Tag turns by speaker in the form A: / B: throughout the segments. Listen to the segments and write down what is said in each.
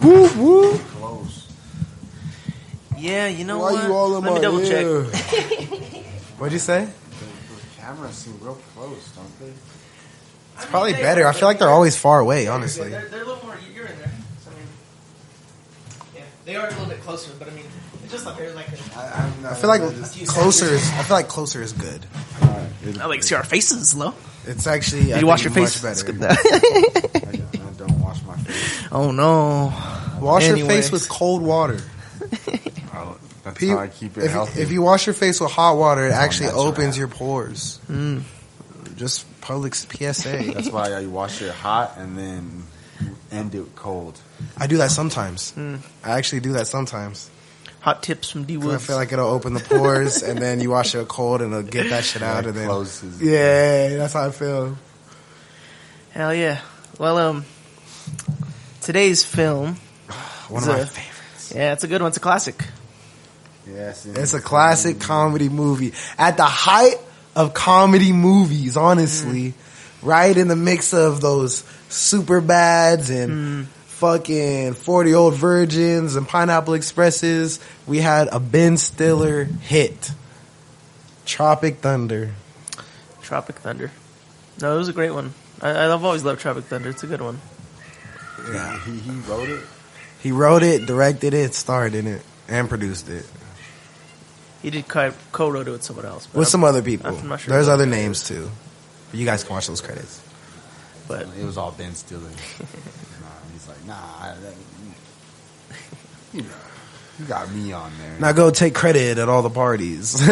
A: Woo woo.
B: Close.
C: Yeah, you know
A: Why
C: what?
A: you all in
C: Let me
A: my
C: double
A: ear?
C: check.
A: What'd you say?
B: The cameras seem real close, don't they?
A: It's probably better. I feel like they're always far away, honestly.
C: They're a little more. You're in there. So, I mean, yeah, they are a little bit closer, but I mean, it's just like they're like.
A: I feel like closer is. I feel like closer is good.
C: I like to see our faces, low.
A: It's actually.
C: Did you wash your face?
A: Much better.
B: I don't wash my face.
C: Oh no!
A: Wash your face with cold water.
B: Oh, that's how I keep it healthy.
A: If you wash your face with hot water, it actually opens your pores. Just public PSA.
B: That's why I wash it hot and then end it cold.
A: I do that sometimes. I actually do that sometimes.
C: Hot tips from Dwoodz.
A: I feel like it'll open the pores, and then you wash it cold, and it'll get that shit out, and then
B: closes.
A: Yeah, that's how I feel.
C: Hell yeah! Well, today's film,
A: one of my favorites.
C: Yeah, it's a good one. It's a classic.
B: Yes,
A: it's a classic comedy movie at the height of comedy movies. Honestly, right in the mix of those super bads and fucking 40-Year-Old Virgins and Pineapple Expresses, we had a Ben Stiller hit, Tropic Thunder.
C: Tropic Thunder. No, it was a great one. I've always loved Tropic Thunder. It's a good one.
A: Yeah,
B: he wrote it.
A: He wrote it, directed it, starred in it, and produced it.
C: He did co-wrote it with someone else.
A: With some other people.
C: I'm not sure.
A: There's other names too. But you guys can watch those credits.
B: But it was all Ben Stiller. He's like, nah, you got me on there.
A: Now go take credit at all the parties.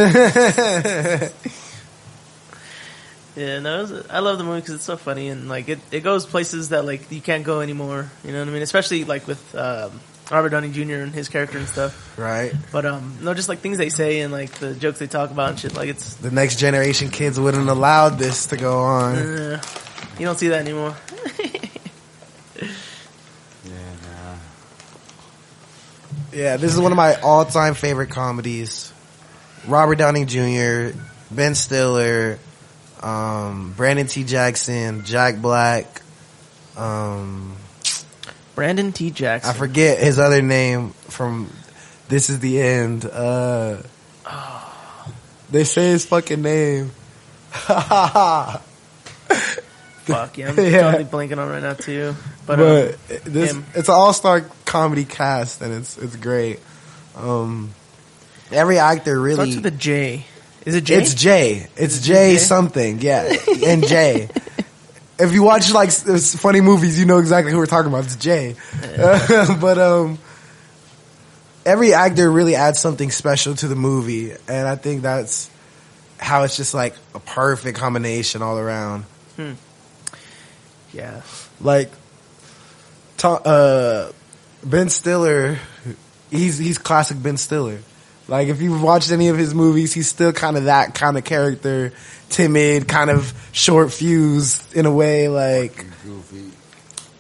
C: Yeah, no, I love the movie because it's so funny and like it goes places that like you can't go anymore. You know what I mean? Especially like with Robert Downey Jr. and his character and stuff.
A: Right.
C: But no, just like things they say and like the jokes they talk about and shit. Like it's
A: the next generation kids wouldn't allow this to go on.
C: You don't see that anymore.
A: Yeah, this is one of my all-time favorite comedies. Robert Downey Jr., Ben Stiller, Brandon T. Jackson, Jack Black,
C: Brandon T. Jackson.
A: I forget his other name from This Is the End. They say his fucking name.
C: Fuck yeah, I'm totally blanking on right now too. But
A: it's an all-star comedy cast, and it's great. Every actor really
C: starts with a J. Is it J?
A: It's J. It's J something. Yeah, and J. If you watch like funny movies, you know exactly who we're talking about. It's J. But every actor really adds something special to the movie, and I think that's how it's just like a perfect combination all around.
C: Yeah,
A: like Ben Stiller, he's classic Ben Stiller. Like if you've watched any of his movies, he's still kind of that kind of character, timid, kind of short fused in a way, like
B: goofy.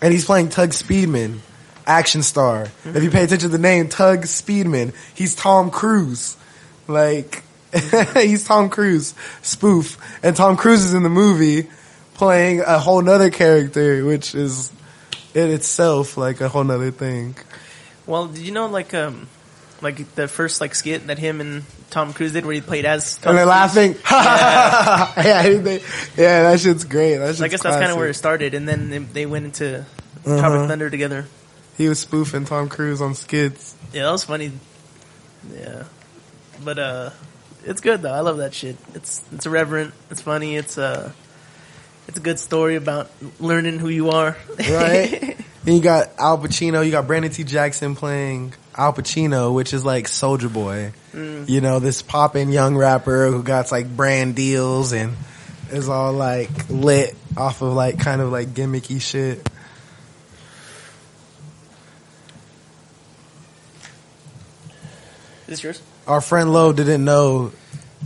B: And
A: he's playing Tug Speedman, action star. If you pay attention to the name Tug Speedman, he's Tom Cruise. Like he's Tom Cruise spoof, and Tom Cruise is in the movie playing a whole nother character, which is in itself like a whole nother thing.
C: Well, did you know like the first like skit that him and Tom Cruise did where he played as Tom
A: and they're
C: Cruise?
A: laughing. Yeah, that shit's great. That shit's
C: I guess that's kind of where it started, and then they went into Tropic Thunder together.
A: He was spoofing Tom Cruise on skits.
C: Yeah, that was funny. Yeah, but it's good though. I love that shit. It's irreverent. It's funny. It's a good story about learning who you are.
A: Right. And you got Al Pacino. You got Brandon T. Jackson playing Al Pacino, which is like Soulja Boy. You know, this poppin' young rapper who got like brand deals and is all like lit off of like kind of like gimmicky shit.
C: Is this yours?
A: Our friend Lo didn't know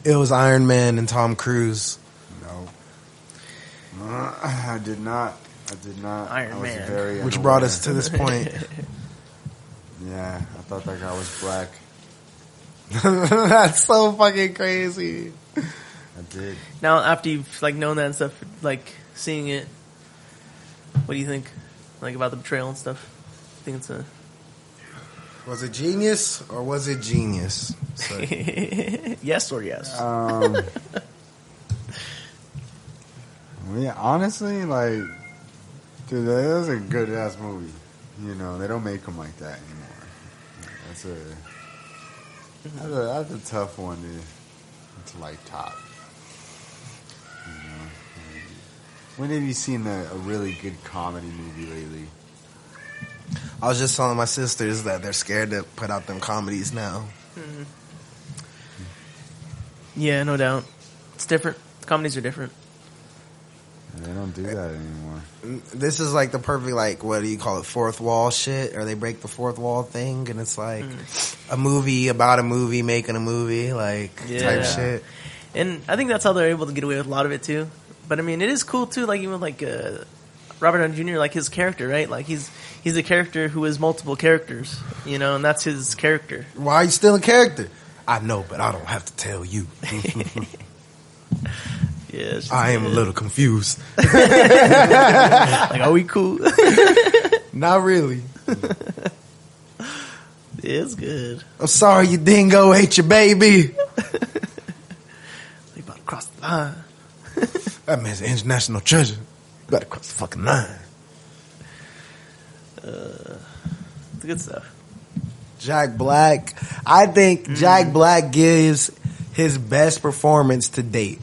A: it was Iron Man and Tom Cruise.
B: No. I did not.
C: Iron Man.
A: Which unaware. Brought us to this point.
B: Yeah, I thought that guy was black.
A: That's so fucking crazy.
B: I did.
C: Now, after you've like known that and stuff, like seeing it, what do you think? Like about the betrayal and stuff? think it's a...
A: Was it genius or was it genius?
C: Yes or yes?
B: Yeah, honestly, like, dude, that was a good ass movie. You know, they don't make them like that anymore. That's a tough one to like top. You know, when have you seen a really good comedy movie lately?
A: I was just telling my sisters that they're scared to put out them comedies now.
C: Mm-hmm. Yeah, no doubt. It's different. Comedies are different.
B: They don't do that anymore.
A: This is like the perfect, like, what do you call it, fourth wall shit? Or they break the fourth wall thing, and it's like a movie about a movie making a movie, like, type shit.
C: And I think that's how they're able to get away with a lot of it, too. But, I mean, it is cool, too, like, even like Robert Downey Jr., like, his character, right? Like, he's a character who is multiple characters, you know, and that's his character.
A: Why are you still in character? I know, but I don't have to tell you.
C: Yeah,
A: I am a little confused.
C: Like, are we cool?
A: Not really.
C: It's good.
A: I'm sorry your dingo ate your baby.
C: We about to cross the line.
A: That man's an international treasure. You gotta cross the fucking line.
C: It's good stuff.
A: Jack Black. I think Jack Black gives his best performance to date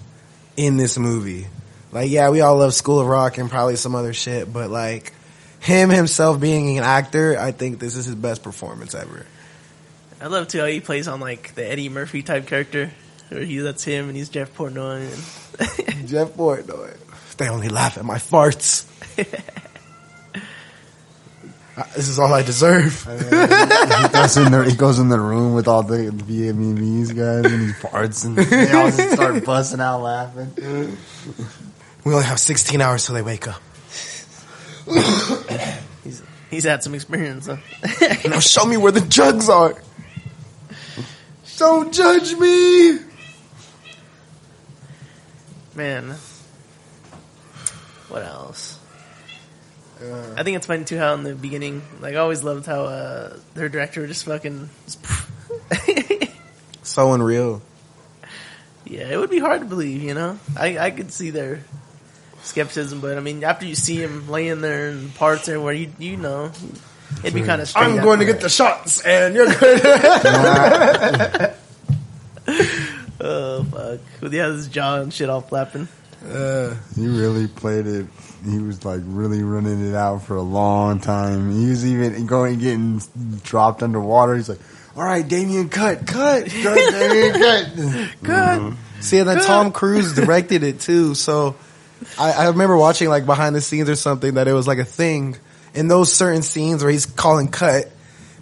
A: in this movie. Like, yeah, we all love School of Rock and probably some other shit, but like him himself being an actor, I think this is his best performance ever.
C: I love too how he plays on like the Eddie Murphy type character, where that's him and he's Jeff Portnoy. And
A: Jeff Portnoy. They only laugh at my farts. This is all I deserve.
B: He goes in the room with all the Vietnamese guys and he farts and they all just start busting out laughing.
A: We only have 16 hours till they wake up.
C: he's had some experience. Huh?
A: Now show me where the jugs are. Don't judge me.
C: Man. What else? I think it's funny too how in the beginning, like I always loved how their director just fucking
A: so unreal.
C: Yeah, it would be hard to believe, you know. I could see their skepticism, but I mean, after you see him laying there and parts everywhere, you know, it'd be kind of straight.
A: I'm going to get the shots, and you're good.
C: Oh fuck! With his jaw and shit all flapping.
B: He really played it. He was like really running it out for a long time. He was even getting dropped underwater. He's like, "All right, Damien, cut, Damien, cut."
A: Mm-hmm. See, and then Tom Cruise directed it too. So I remember watching like behind the scenes or something that it was like a thing in those certain scenes where he's calling cut,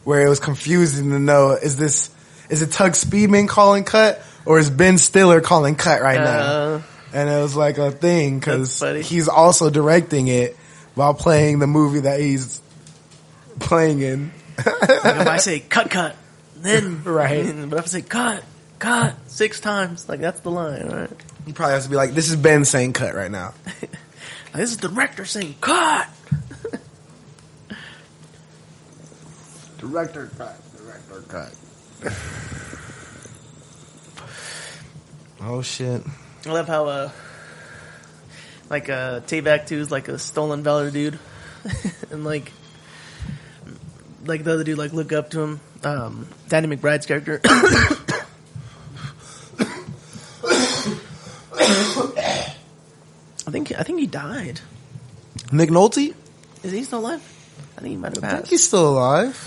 A: where it was confusing to know is it Tug Speedman calling cut or is Ben Stiller calling cut right now? And it was like a thing because he's also directing it while playing the movie that he's playing in.
C: Like if I say cut, then
A: right.
C: But if I say cut 6 times, like that's the line, right?
A: He probably has to be like, this is Ben saying cut right now.
C: Like, this is the director saying cut.
B: Director cut.
A: Oh shit.
C: I love how, Tayback 2 is like a stolen valor dude. And like the other dude, like, look up to him. Danny McBride's character. I think he died.
A: Nick Nolte?
C: Is he still alive? I think he might have
A: I
C: passed.
A: think he's still alive.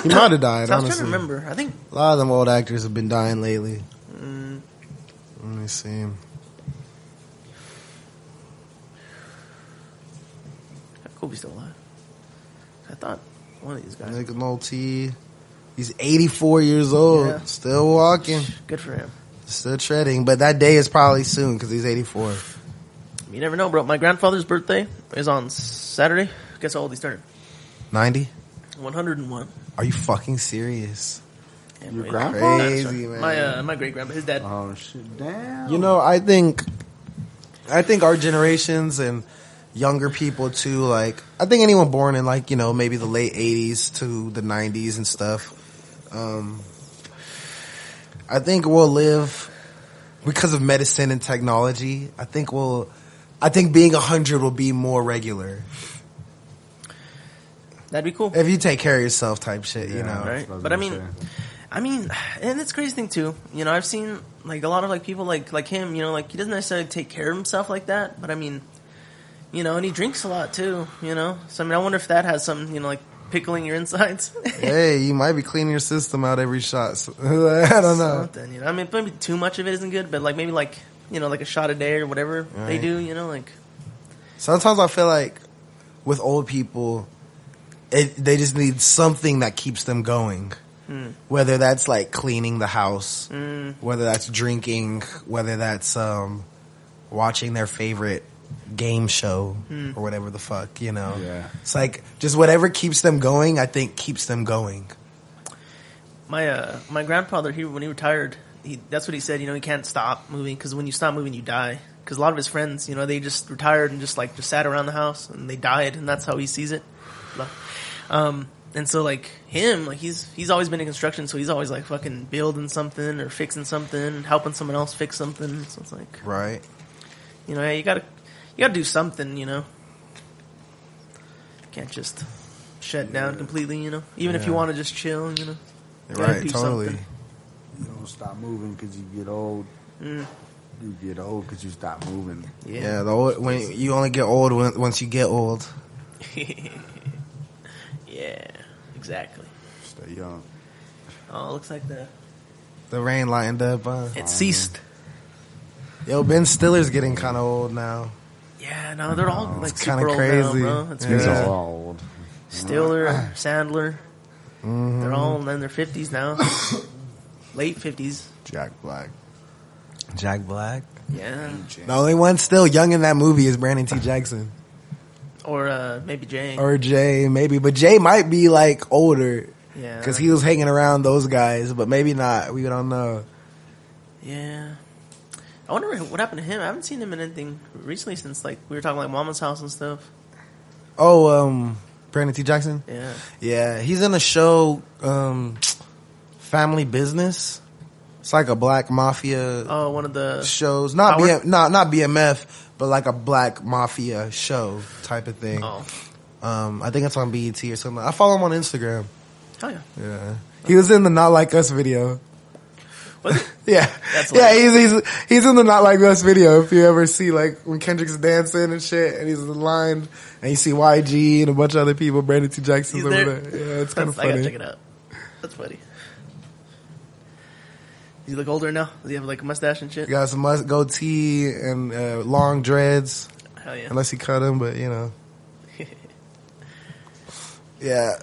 A: He might have died,
C: So I was
A: honestly.
C: trying to remember. I think
A: a lot of them old actors have been dying lately. Let me see.
C: Kobe's still alive. I thought one of these guys.
A: Nick Nolte. He's 84 years old.
C: Yeah.
A: Still walking.
C: Good for him.
A: Still treading. But that day is probably soon because he's 84.
C: You never know, bro. My grandfather's birthday is on Saturday. Guess how old he's turning?
A: 90?
C: 101.
A: Are you fucking serious?
C: Yeah,
B: Your
C: wait.
B: grandpa?
A: Crazy, man.
C: My great grandpa, his dad.
B: Oh shit! Damn.
A: You know, I think our generations and younger people too. Like, I think anyone born in like, maybe the late 80s to the 90s and stuff. I think we'll live because of medicine and technology. I think being 100 will be more regular.
C: That'd be cool.
A: If you take care of yourself type shit,
C: Right? But I mean, and it's a crazy thing too. I've seen like a lot of like people like him, like he doesn't necessarily take care of himself like that, but I mean, and he drinks a lot too, So I mean, I wonder if that has some, like pickling your insides.
A: Hey, you might be cleaning your system out every shot. So, I don't know.
C: Something, I mean, maybe too much of it isn't good, but like maybe like, like a shot a day or whatever they do, like.
A: Sometimes I feel like with old people, they just need something that keeps them going. Whether that's like cleaning the house, whether that's drinking, whether that's watching their favorite game show or whatever the fuck,
B: Yeah.
A: It's like just whatever keeps them going, I think keeps them going.
C: My grandfather, when he retired, that's what he said. He can't stop moving because when you stop moving, you die. Because a lot of his friends, they just retired and just sat around the house and they died, and that's how he sees it. And so like him, like he's always been in construction, so he's always like fucking building something or fixing something, helping someone else fix something. So it's like,
A: right,
C: hey, you gotta do something, Can't just shut down completely, Even if you want to just chill, you
A: right, totally.
C: Something.
B: You don't stop moving because you get old. You get old because you stop moving.
A: Yeah, when you only get old once you get old.
C: Yeah, exactly.
B: Stay young.
C: Oh, it looks like
A: The rain lightened up.
C: It ceased.
A: Yo, Ben Stiller's getting kind of old now.
C: Yeah, no, they're all like
A: it's
C: super old
A: crazy.
C: now, bro. It's
B: He's
C: crazy.
B: all old.
C: Stiller, Sandler, they're all in their 50s now. Late 50s.
B: Jack Black.
C: Yeah.
A: The only one still young in that movie is Brandon T. Jackson.
C: Or maybe Jay.
A: Or Jay, maybe. But Jay might be like older.
C: Yeah.
A: Because he was hanging around those guys, but maybe not. We don't know.
C: Yeah. I wonder what happened to him. I haven't seen him in anything recently since like we were talking like Mama's House and stuff.
A: Oh, Brandon T. Jackson?
C: Yeah.
A: Yeah, he's in a show, Family Business. It's like a black mafia
C: One of the
A: shows. Not BMF, but like a black mafia show type of thing.
C: Oh.
A: I think it's on BET or something. I follow him on Instagram.
C: Oh yeah.
A: Yeah. He was in the Not Like Us video.
C: Was it?
A: Yeah.
C: That's
A: yeah, he's in the Not Like Us video. If you ever see like when Kendrick's dancing and shit and he's in the line and you see YG and a bunch of other people, Brandon T. Jackson's over there. Yeah, it's kind of funny.
C: I gotta check it out. That's funny. Does he look older now? Does he have like a mustache and shit?
A: He got some goatee and long dreads.
C: Hell yeah.
A: Unless he cut him, but Yeah.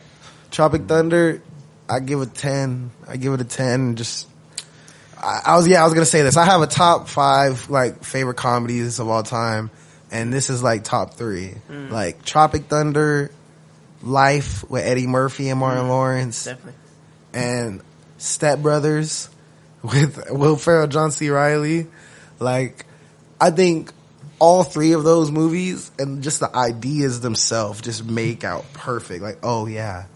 A: Tropic Thunder, I give it 10. I give it a 10. Just, I was gonna say this. I have a top 5 like favorite comedies of all time, and this is like top 3. Like Tropic Thunder, Life with Eddie Murphy and Martin Lawrence,
C: Definitely.
A: and Step Brothers with Will Ferrell, John C. Reilly. Like, I think all 3 of those movies and just the ideas themselves just make out perfect. Like, oh yeah,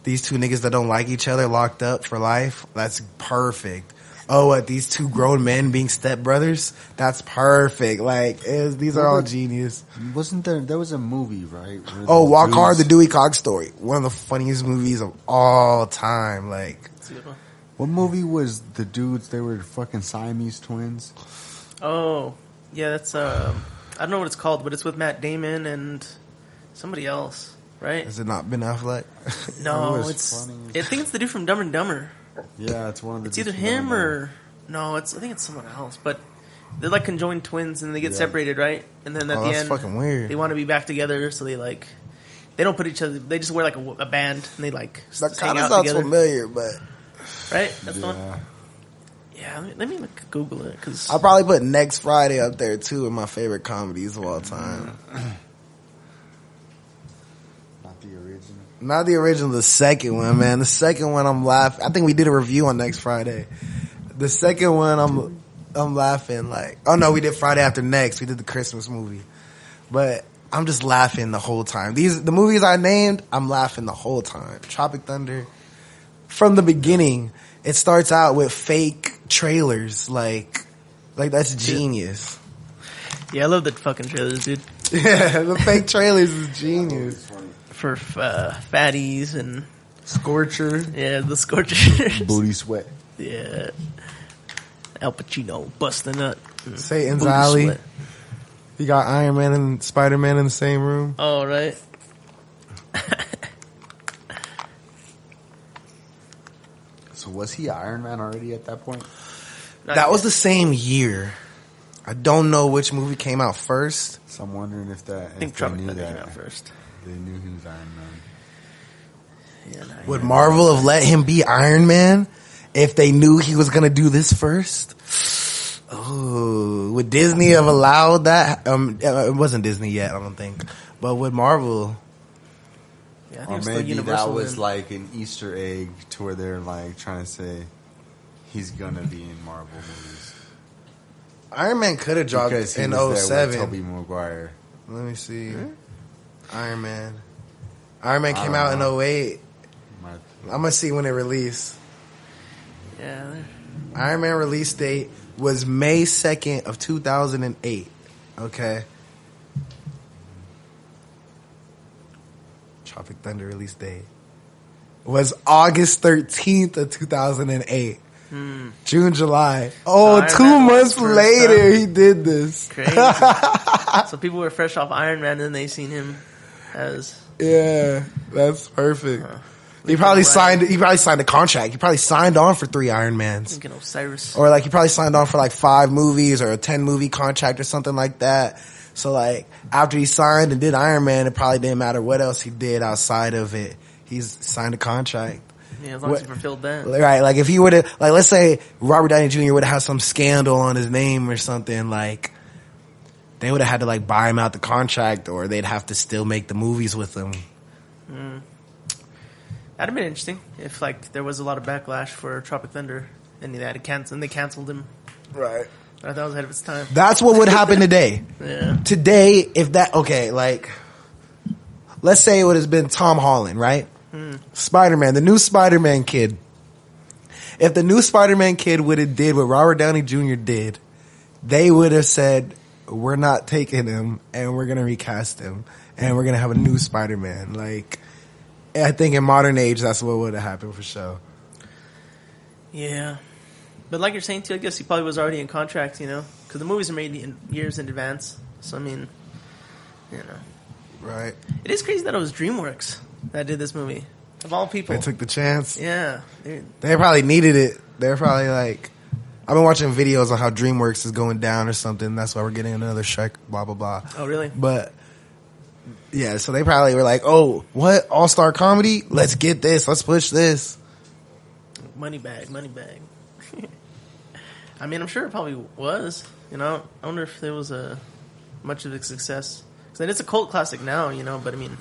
A: these 2 niggas that don't like each other locked up for life. That's perfect. Oh, what, these 2 grown men being step brothers? That's perfect. Like, these are all genius.
B: Wasn't there was a movie, right?
A: Oh, Walk Hard, the Dewey Cox Story. One of the funniest movies of all time. Like,
C: That's a good one.
B: What movie was the dudes? They were fucking Siamese twins.
C: Oh, yeah, that's I don't know what it's called, but it's with Matt Damon and somebody else, right?
A: has it not Ben Affleck?
C: No,
B: It was
C: it's.
B: funny.
C: I think it's the dude from Dumb and Dumber.
B: Yeah, it's one of the.
C: It's either him or no. I think it's someone else. But they're like conjoined twins, and they get separated, right? And then at the
A: that's
C: end,
A: fucking weird.
C: they want to be back together, so they don't put each other. They just wear like a band, and they like
A: That
C: hang
A: kind of
C: out
A: sounds
C: together,
A: familiar, but
C: right? That's the one.
B: Yeah.
C: Yeah, let me Google it because
A: I'll probably put Next Friday up there too in my favorite comedies of all time.
B: Not the original.
A: Not the original, the second one, man. The second one I'm laughing. I think we did a review on Next Friday. The second one I'm laughing like, oh no, we did Friday After Next. We did the Christmas movie. But I'm just laughing the whole time. The movies I named, I'm laughing the whole time. Tropic Thunder, from the beginning, it starts out with fake trailers. Like that's genius.
C: Yeah, I love the fucking trailers, dude.
A: Yeah, the fake trailers is genius.
C: For fatties and
A: Scorcher.
C: yeah, the Scorchers.
B: Booty Sweat.
C: Yeah. Al Pacino busting nut.
A: Satan's
C: Booty
A: Alley.
C: sweat.
A: You got Iron Man and Spider-Man in the same room.
C: Oh, right.
B: So was he Iron Man already at that point?
A: That was the same year. I don't know which movie came out first.
B: So I'm wondering if
C: I think Tropic Thunder came out first.
B: They knew he was Iron Man.
C: Yeah,
A: Would Marvel have let him be Iron Man if they knew he was going to do this first? Oh, would Disney have allowed that? It wasn't Disney yet, I don't think. But would Marvel?
C: Yeah, I think
B: Or
C: it was still
B: maybe
C: Universal
B: that was
C: then.
B: like an Easter egg to where they're like trying to say he's gonna be in Marvel movies.
A: Iron Man could have dropped
B: Because he
A: in
B: was there with
A: 07.
B: Tobey Maguire.
A: Let me see. Iron Man. Iron Man came
B: I
A: out
B: don't
A: in
B: know.
A: 08.
B: My-
A: I'm going to see when it released.
C: Yeah.
A: Iron Man release date was May 2nd of 2008. Okay. Tropic Thunder release date was August 13th of 2008. June, July. Oh,
C: Iron
A: 2
C: Man was
A: months
C: first
A: later
C: time.
A: he did this.
C: Crazy. So people were fresh off Iron Man and then they seen him as...
A: Yeah, that's perfect. He
C: Lincoln
A: probably
C: Ryan.
A: signed a contract. He probably signed on for 3 Iron Mans.
C: Lincoln Osiris.
A: Or like he probably signed on for like 5 movies or a 10 movie contract or something like that. So like after he signed and did Iron Man, it probably didn't matter what else he did outside of it. He's signed a contract.
C: Yeah, as long as he fulfilled that.
A: Right, like if he would have, like let's say Robert Downey Jr. would have had some scandal on his name or something, like they would have had to like buy him out the contract or they'd have to still make the movies with him.
C: That'd have been interesting if like there was a lot of backlash for Tropic Thunder and they had to cancel and they canceled him.
A: Right.
C: I thought it was ahead of its time.
A: That's what would happen today.
C: Yeah.
A: Today, if that, okay, like, let's say it would have been Tom Holland, right? Spider-Man, the new Spider-Man kid. If the new Spider-Man kid would have did what Robert Downey Jr. did, they would have said, we're not taking him and we're going to recast him and we're going to have a new Spider-Man. Like, I think in modern age, that's what would have happened for sure.
C: Yeah. But like you're saying too, I guess he probably was already in contract, you know, because the movies are made years in advance. So I mean, you know,
A: Right.
C: it is crazy that it was DreamWorks that did this movie of all people.
A: They took the chance.
C: Yeah,
A: They probably needed it. They're probably like, I've been watching videos on how DreamWorks is going down or something. That's why we're getting another Shrek, blah, blah, blah.
C: Oh, really?
A: But, yeah, so they probably were like, oh, what? All-star comedy? Let's get this. Let's push this.
C: Money bag. I mean, I'm sure it probably was. You know, I wonder if there was much of a success. Because it's a cult classic now, you know. But I mean,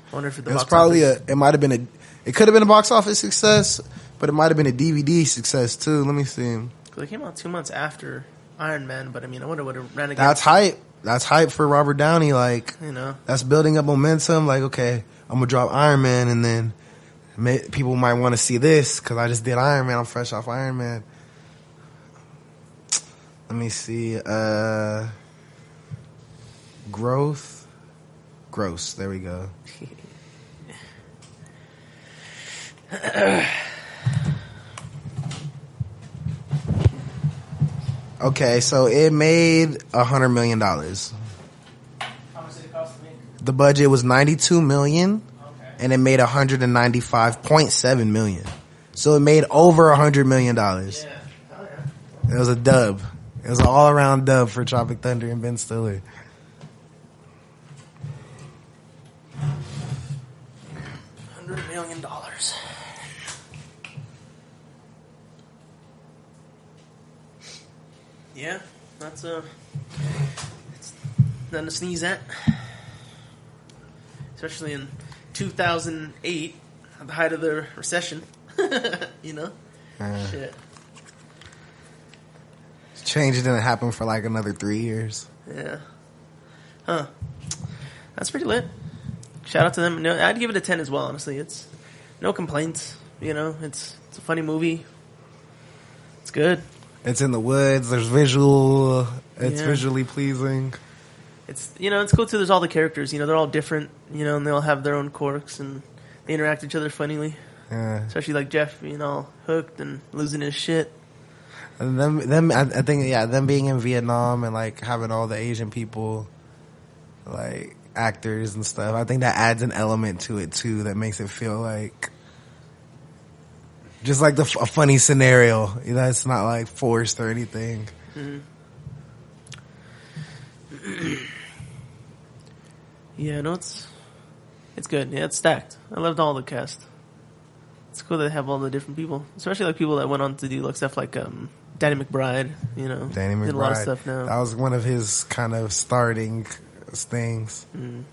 C: I wonder if the
A: It was
C: box
A: probably
C: office,
A: it might have been it could have been a box office success, but it might have been a DVD success too. Let me see.
C: Cause it came out 2 months after Iron Man. But I mean, I wonder what it ran against.
A: That's hype. That's hype for Robert Downey. Like,
C: You know,
A: that's building up momentum. Like, okay, I'm gonna drop Iron Man, and then people might want to see this because I just did Iron Man. I'm fresh off Iron Man. Let me see. Gross. There we go. Okay, so it made $100 million.
C: how much did it cost to make?
A: The budget was $92 million,
C: Okay.
A: and it made $195.7 million. So it made over $100 million.
C: Yeah. Oh yeah.
A: It was a dub. It was an all-around dub for Tropic Thunder and Ben Stiller.
C: $100 million. Yeah, that's it's nothing to sneeze at. Especially in 2008, at the height of the recession. You know? Shit.
A: Change didn't happen for like another 3 years.
C: Yeah. Huh. That's pretty lit. Shout out to them. No, I'd give it a 10 as well. Honestly, it's no complaints. You know, it's a funny movie. It's good.
A: It's in the woods. There's visual. It's visually pleasing.
C: It's it's cool too. There's all the characters. You know, they're all different. You know, and they all have their own quirks and they interact with each other funnily.
A: Yeah.
C: Especially like Jeff, hooked and losing his shit.
A: And I think them being in Vietnam and like having all the Asian people, like actors and stuff. I think that adds an element to it too that makes it feel like just like a funny scenario. It's not like forced or anything.
C: Mm-hmm. Yeah, no, it's good. Yeah, it's stacked. I loved all the cast. It's cool that they have all the different people, especially like people that went on to do like stuff like Danny McBride.
A: Danny McBride
C: did a lot of stuff now.
A: That was one of his kind of starting things.
C: Mm.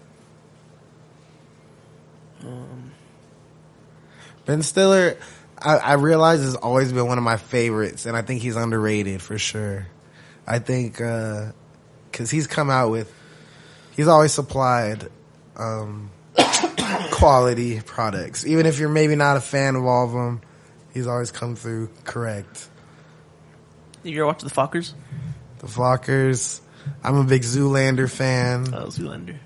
A: Ben Stiller, I realize has always been one of my favorites, and I think he's underrated for sure. I think because he's come out with, he's always supplied quality products. Even if you're maybe not a fan of all of them, he's always come through correct.
C: You ever watch The Fockers?
A: The Flockers. I'm a big Zoolander fan.
C: Oh, Zoolander.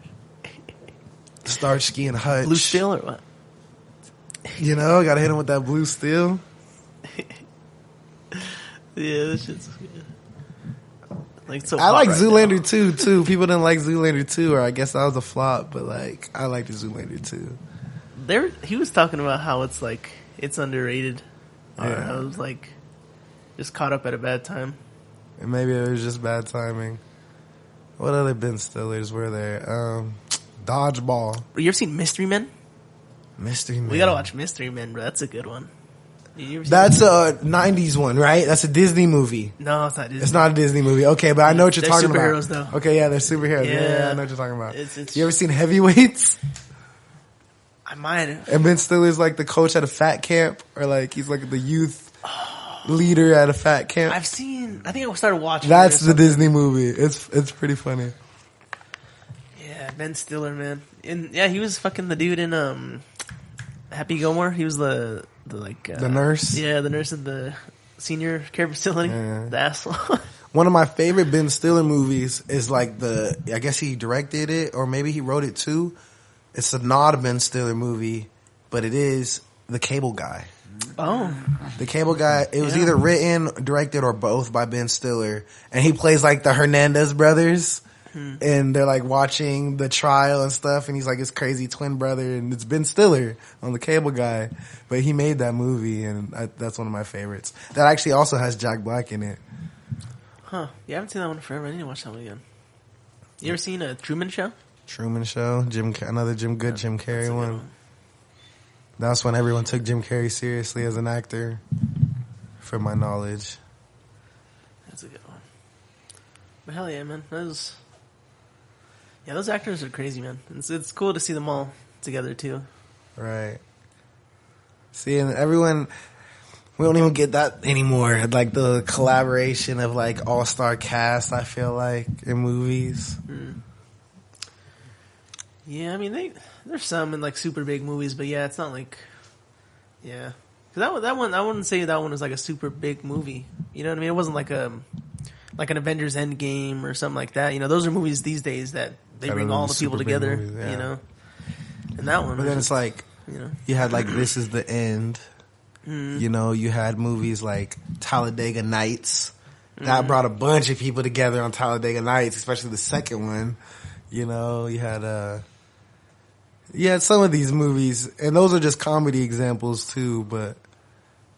A: Starsky and Hutch.
C: Blue Steel or what?
A: Gotta hit him with that blue steel.
C: Yeah, this shit's good.
A: I like Zoolander 2 too. People didn't like Zoolander 2, or I guess that was a flop, but like I liked Zoolander 2.
C: He was talking about how it's like it's underrated.
A: Yeah.
C: I was like just caught up at a bad time.
A: And maybe it was just bad timing. What other Ben Stillers were there? Dodgeball.
C: You ever seen Mystery Men?
A: Mystery Men.
C: We gotta watch Mystery Men, bro. That's a good one.
A: That's a 90s one, right? That's a Disney movie.
C: No, it's not Disney.
A: It's not a Disney movie. Okay, but I know what you're talking about.
C: They're superheroes, though.
A: Okay, yeah, they're superheroes. Yeah, I know what you're talking about. You ever seen Heavyweights?
C: I might have.
A: And Ben Stiller's like the coach at a fat camp, or like he's like the youth leader at a fat camp.
C: I think I started watching.
A: That's the Disney movie. It's pretty funny.
C: Yeah, Ben Stiller, man. And yeah, he was fucking the dude in Happy Gilmore. He was the
A: nurse.
C: Yeah, the nurse at the senior care facility.
A: Yeah.
C: The asshole.
A: One of my favorite Ben Stiller movies is like I guess he directed it, or maybe he wrote it too. It's a not Ben Stiller movie, but it is The Cable Guy.
C: Oh.
A: The Cable Guy. It was either written, directed, or both by Ben Stiller. And he plays like the Hernandez brothers. And they're like watching the trial and stuff. And he's like his crazy twin brother. And it's Ben Stiller on The Cable Guy. But he made that movie. And that's one of my favorites. That actually also has Jack Black in it.
C: Huh. Yeah, I haven't seen that one forever. I need to watch that one again. You ever seen a Truman Show?
A: Truman Show. another Jim Carrey one. That's when everyone took Jim Carrey seriously as an actor, from my knowledge.
C: That's a good one. But hell yeah, man. Those actors are crazy, man. It's cool to see them all together, too.
A: Right. See, and everyone, we don't even get that anymore. Like the collaboration of like all-star cast, I feel like, in movies.
C: Mm. Yeah, I mean, there's some in like super big movies, but yeah, it's not like, yeah. Cause that one, I wouldn't say that one was like a super big movie. You know what I mean? It wasn't like an Avengers Endgame or something like that. You know, those are movies these days that they bring all the people together, movies, yeah. You know? And that one.
A: But then it's like, you had like This Is the End. Mm. You know, you had movies like Talladega Nights. That brought a bunch of people together on Talladega Nights, especially the second one. You know, you had some of these movies, and those are just comedy examples too, but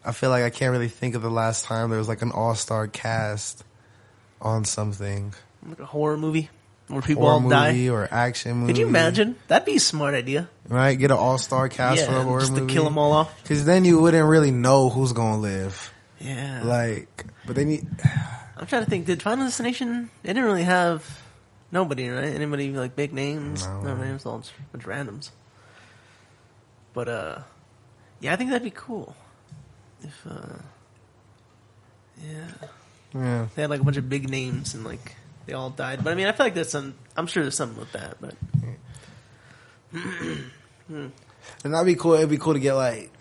A: I feel like I can't really think of the last time there was like an all-star cast on something.
C: Like a horror movie where people all die?
A: Or action movie.
C: Could you imagine? That'd be a smart idea.
A: Right? Get an all-star cast for a horror movie.
C: Just to kill them all off.
A: Because then you wouldn't really know who's going to live.
C: Yeah.
A: Like, but they need...
C: I'm trying to think, did Final Destination, it didn't really have nobody, right? Anybody like big names? No names, all just a bunch of randoms. But, yeah, I think that'd be cool. If,
A: yeah.
C: They had like a bunch of big names and like they all died. But I mean, I feel like I'm sure there's something with that, but.
A: And that'd be cool. It'd be cool to get like,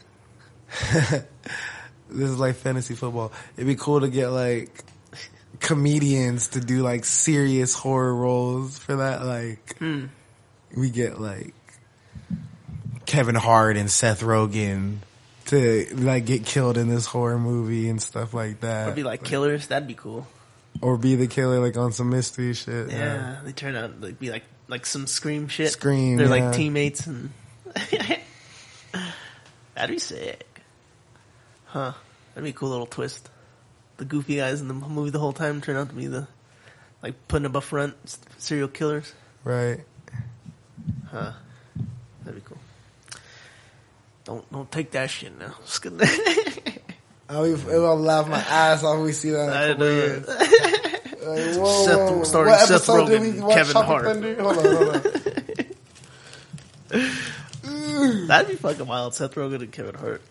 A: this is like fantasy football. It'd be cool to get like comedians to do like serious horror roles for that. Like, we get like Kevin Hart and Seth Rogen to like get killed in this horror movie and stuff like that.
C: Or be like killers. That'd be cool.
A: Or be the killer like on some mystery shit.
C: Yeah, they turn out like be like some Scream shit.
A: Scream.
C: They're
A: yeah.
C: like teammates and that'd be sick. Huh? That'd be a cool little twist. The goofy guys in the movie the whole time turn out to be the like putting up a front serial killers.
A: Right.
C: Huh? That'd be cool. Don't take that shit now. Just kidding.
A: I'll laugh my ass off when we see that in a couple years. Like, whoa.
C: Starring
A: What
C: Seth
A: episode did
C: Rogen,
A: we watch?
C: Kevin
A: Tropic
C: Hart.
A: Thunder? Hold on.
C: That'd be fucking wild. Seth Rogen and Kevin Hart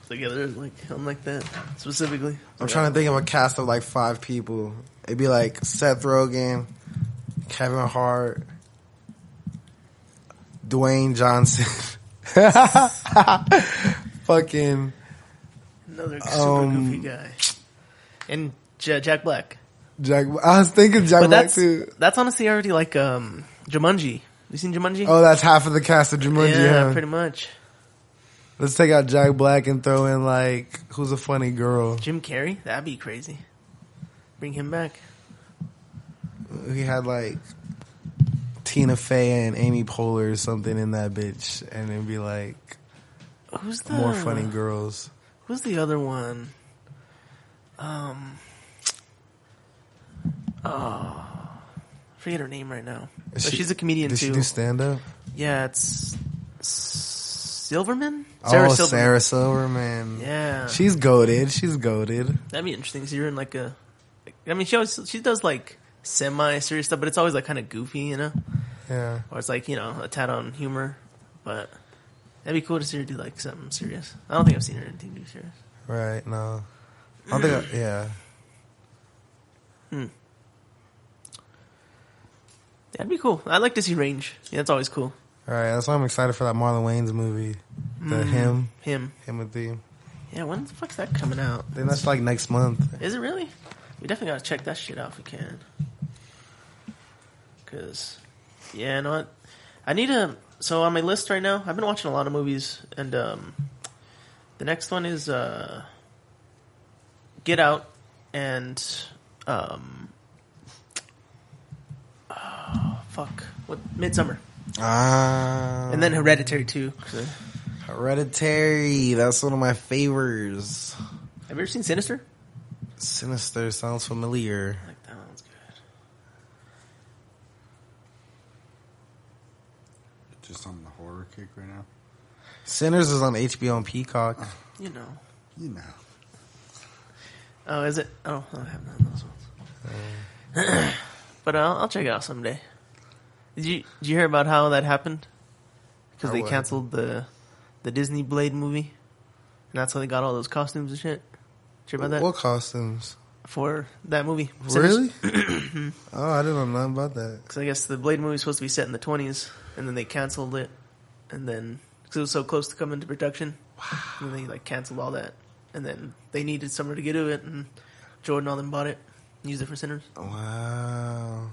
C: together, like something like that specifically.
A: I'm trying to think of a cast of like 5 people. It'd be like Seth Rogen, Kevin Hart, Dwayne Johnson, fucking
C: Another super goofy guy, and Jack Black.
A: Jack. I was thinking Jack
C: But
A: Black too.
C: that's honestly already like Jumanji. You seen Jumanji?
A: Oh, that's half of the cast of Jumanji.
C: yeah,
A: huh?
C: pretty much.
A: Let's take out Jack Black and throw in like who's a funny girl.
C: Jim Carrey, that'd be crazy. Bring him back.
A: He had like Tina Fey and Amy Poehler or something in that bitch, and it'd be like
C: Who's the
A: more funny girls.
C: Who's the other one? Forget her name right now. But she's a comedian
A: Did
C: too.
A: she do stand up?
C: Yeah, it's Silverman.
A: Sarah Silverman.
C: Yeah,
A: She's goated. She's goated.
C: that'd be interesting. Cause you're in like a. I mean, she does like semi-serious stuff, but it's always like kind of goofy, you know.
A: Yeah.
C: Or it's like, you know, a tad on humor, but that'd be cool to see her do like something serious. I don't think I've seen her in anything too serious.
A: Right. No. I don't think. Yeah.
C: That'd be cool. I'd like to see range. Yeah, that's always cool.
A: All right. That's why I'm excited for that Marlon Wayans movie. The him with the.
C: Yeah, when the fuck's that coming out?
A: I think that's like next month.
C: Is it really? We definitely gotta check that shit out if we can. Cause, yeah, no, what? I need to. So on my list right now, I've been watching a lot of movies, and the next one is Get Out, and Midsummer, and then Hereditary too.
A: Hereditary. That's one of my favors.
C: Have you ever seen Sinister?
A: Sinister sounds familiar.
C: Like that one's good.
B: Just on the horror kick right now.
A: Sinners is on HBO and Peacock.
C: You know.
B: You know.
C: Oh, is it? Oh, I have none of those ones. But I'll check it out someday. Did you hear about how that happened? Because they canceled the Disney Blade movie, and that's how they got all those costumes and shit. Did you hear about that?
A: What costumes?
C: For that movie.
A: Really? Oh, I didn't know nothing about that.
C: Because I guess the Blade movie was supposed to be set in the 20s, and then they canceled it, and then because it was so close to coming into production, and they like canceled all that, and then they needed somewhere to get to it, and Jordan all them bought it, and used it for Sinners.
A: Wow.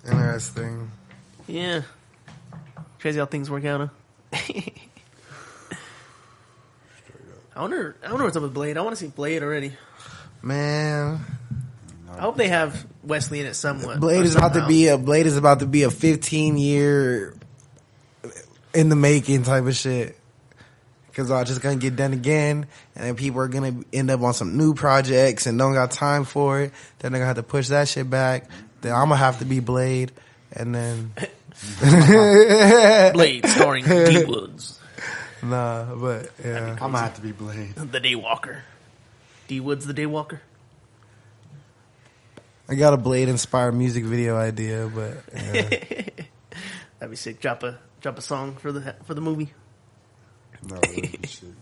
A: Interesting.
C: Yeah. Crazy how things work out, huh? I wonder what's up with Blade. I want to see Blade already.
A: Man,
C: I hope they have Wesley in it somewhat.
A: Blade is about to be a 15-year in the making type of shit. Because I'm just gonna get done again, and then people are gonna end up on some new projects and don't got time for it. Then they're gonna have to push that shit back. Then I'm gonna have to be Blade, and then
C: Blade starring Dwoodz.
A: Nah, but yeah,
B: I'm gonna have to be Blade.
C: The Daywalker. Dwoodz the Daywalker.
A: I got a Blade inspired music video idea, but yeah.
C: That'd be sick. Drop a song for the movie.
B: No, shit.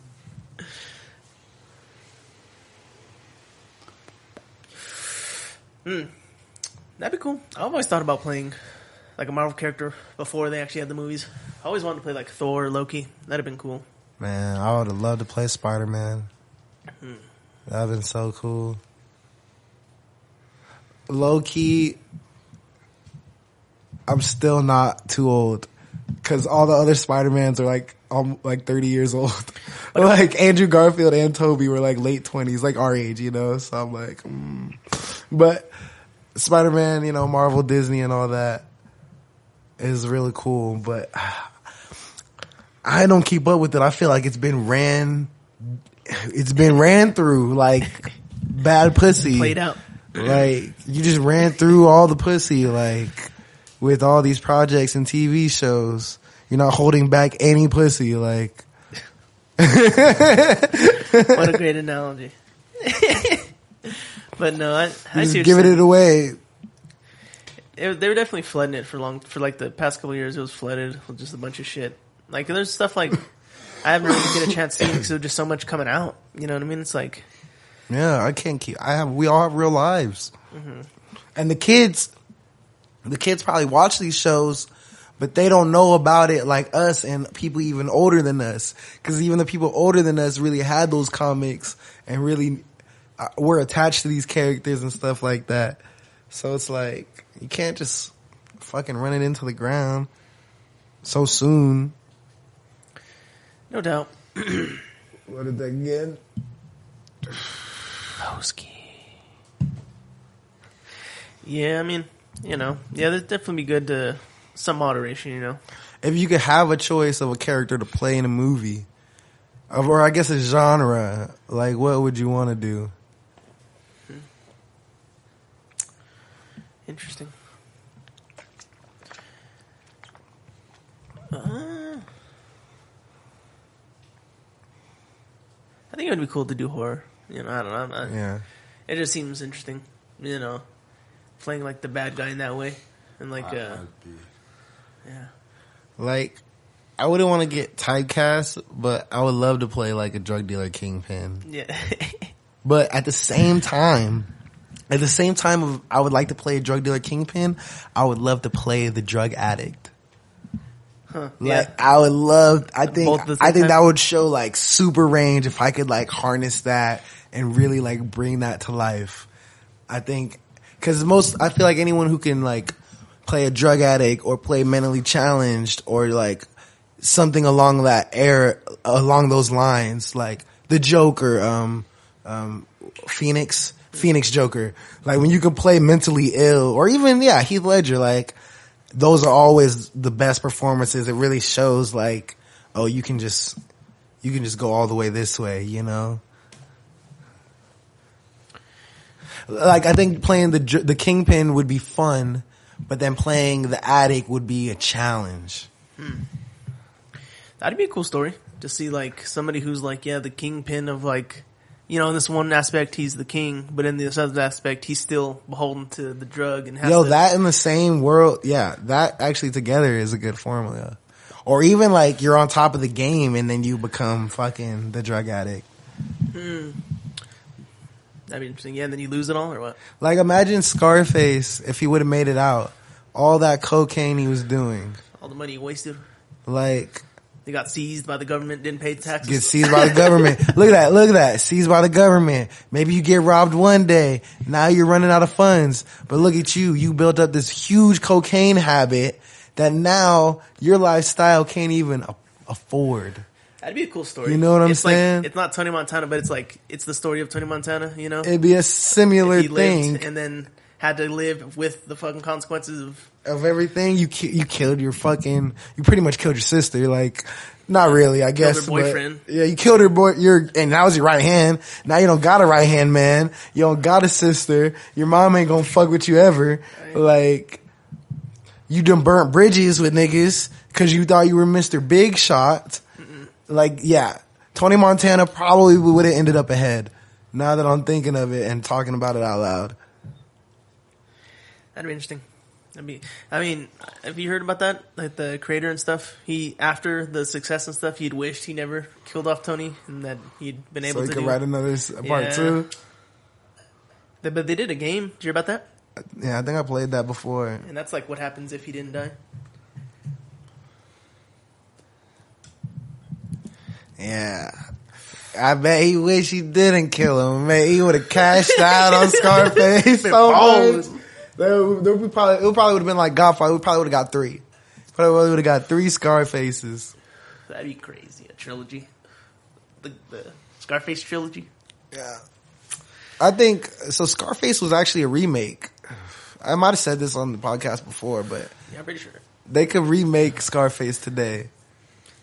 C: That'd be cool. I've always thought about playing like a Marvel character before they actually had the movies. I always wanted to play like Thor or Loki. That'd have been cool.
A: Man, I would have loved to play Spider-Man. That'd have been so cool. Low-key, I'm still not too old. Because all the other Spider-Mans are like 30 years old. Like Andrew Garfield and Tobey were like late 20s, like our age, you know? So I'm like, But Spider-Man, you know, Marvel, Disney and all that is really cool. But I don't keep up with it. I feel like it's been ran through like bad pussy.
C: Played out.
A: Like you just ran through all the pussy, like with all these projects and TV shows. You're not holding back any pussy, like.
C: What a great analogy. But no, I see
A: just giving it away.
C: They were definitely flooding it for like the past couple of years. It was flooded with just a bunch of shit. Like there's stuff like I haven't really get a chance to see because there's just so much coming out. You know what I mean? It's like,
A: yeah, I can't keep. We all have real lives, and the kids probably watch these shows, but they don't know about it like us and people even older than us. Because even the people older than us really had those comics and really were attached to these characters and stuff like that. So it's like you can't just fucking run it into the ground so soon.
C: No doubt.
A: What did that get?
C: Hosky. Yeah, I mean, you know, yeah, that'd definitely be good to some moderation, you know.
A: If you could have a choice of a character to play in a movie, or I guess a genre, like what would you want to do?
C: Interesting. I think it would be cool to do horror. You know, I don't know.
A: Yeah.
C: It just seems interesting, you know, playing like the bad guy in that way, and like, yeah.
A: Like, I wouldn't want to get typecast, but I would love to play like a drug dealer kingpin.
C: Yeah.
A: But at the same time, I would like to play a drug dealer kingpin. I would love to play the drug addict.
C: Huh,
A: like
C: yeah.
A: I would love. I think
C: time?
A: that would show like super range if I could like harness that and really like bring that to life. I think because I feel like anyone who can like play a drug addict or play mentally challenged or like something along along those lines, like the Joker, Phoenix Joker. Like when you can play mentally ill or even Heath Ledger, like. Those are always the best performances. It really shows like, oh, you can just go all the way this way, you know? Like I think playing the Kingpin would be fun, but then playing the addict would be a challenge.
C: That'd be a cool story to see like somebody who's like, the Kingpin of like, you know, in this one aspect he's the king, but in this other aspect he's still beholden to the drug and has to...
A: that in the same world, that actually together is a good formula. Or even like you're on top of the game and then you become fucking the drug addict.
C: That'd be interesting. Yeah, and then you lose it all or what?
A: Like imagine Scarface if he would have made it out. All that cocaine he was doing.
C: All the money he wasted.
A: Like...
C: They got seized by the government, didn't pay taxes.
A: Get seized by the government. Look at that. Seized by the government. Maybe you get robbed one day. Now you're running out of funds. But look at you. You built up this huge cocaine habit that now your lifestyle can't even afford.
C: That'd be a cool story.
A: You know what I'm saying?
C: Like, it's not Tony Montana, but it's the story of Tony Montana, you know?
A: It'd be a similar thing.
C: Lived and then had to live with the fucking consequences
A: of everything. You killed your fucking, you pretty much killed your sister. Like, not really, I guess.
C: Killed her boyfriend.
A: But, you killed her and that was your right hand. Now you don't got a right hand man. You don't got a sister. Your mom ain't gonna fuck with you ever. Right. Like, you done burnt bridges with niggas cause you thought you were Mr. Big Shot. Like, Tony Montana probably would have ended up ahead. Now that I'm thinking of it and talking about it out loud.
C: That'd be interesting. I mean, have you heard about that? Like the creator and stuff. After the success and stuff, he'd wished he never killed off Tony and that he'd been able to.
A: So he could write another part 2.
C: But they did a game. Did you hear about that?
A: Yeah, I think I played that before.
C: And that's like what happens if he didn't die.
A: Yeah. I bet he wish he didn't kill him, man. He would have cashed out on Scarface so much. It probably would have been like Godfather. We probably would have got 3. Probably would have got 3 Scarfaces.
C: That'd be crazy. A trilogy. The Scarface trilogy.
A: Yeah. I think, so Scarface was actually a remake. I might have said this on the podcast before, but
C: Yeah, I'm pretty sure.
A: they could remake Scarface today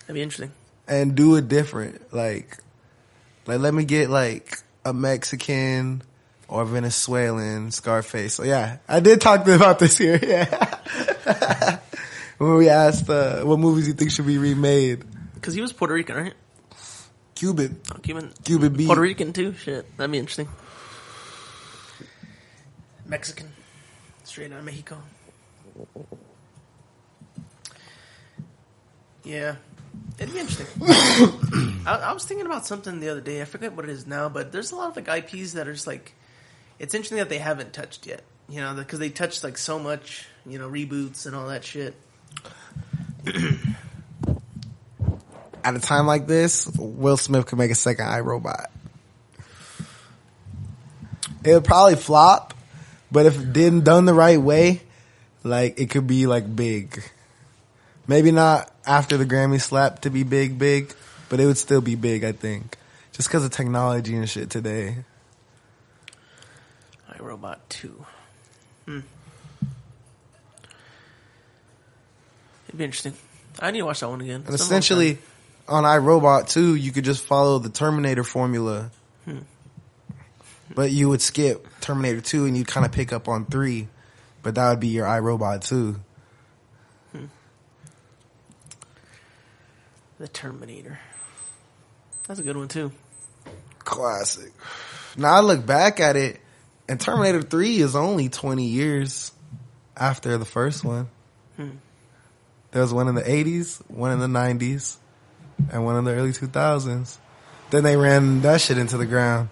C: That'd be interesting.
A: and do it different. Like let me get like a Mexican or Venezuelan Scarface. So yeah, I did talk about this here. Yeah. When we asked what movies you think should be remade.
C: Because he was Puerto Rican, right?
A: Cuban.
C: Oh, Cuban.
A: Cuban beat.
C: Puerto Rican too? Shit. That'd be interesting. Mexican. Straight out of Mexico. Yeah. It'd be interesting. I was thinking about something the other day. I forget what it is now, but there's a lot of like IPs that are just like, it's interesting that they haven't touched yet. You know, because they touched like so much, you know, reboots and all that shit.
A: At a time like this, Will Smith could make a second iRobot. It would probably flop, but if it didn't done the right way, like it could be like big. Maybe not after the Grammy slap to be big, but it would still be big, I think. Just because of technology and shit today.
C: iRobot 2. It'd be interesting. I need to watch that one again.
A: And essentially, on iRobot 2, you could just follow the Terminator formula. But you would skip Terminator 2 and you'd kind of pick up on 3. But that would be your iRobot 2.
C: The Terminator. That's a good one, too.
A: Classic. Now I look back at it, and Terminator 3 is only 20 years after the first one. There was one in the 80s, one in the 90s, and one in the early 2000s. Then they ran that shit into the ground.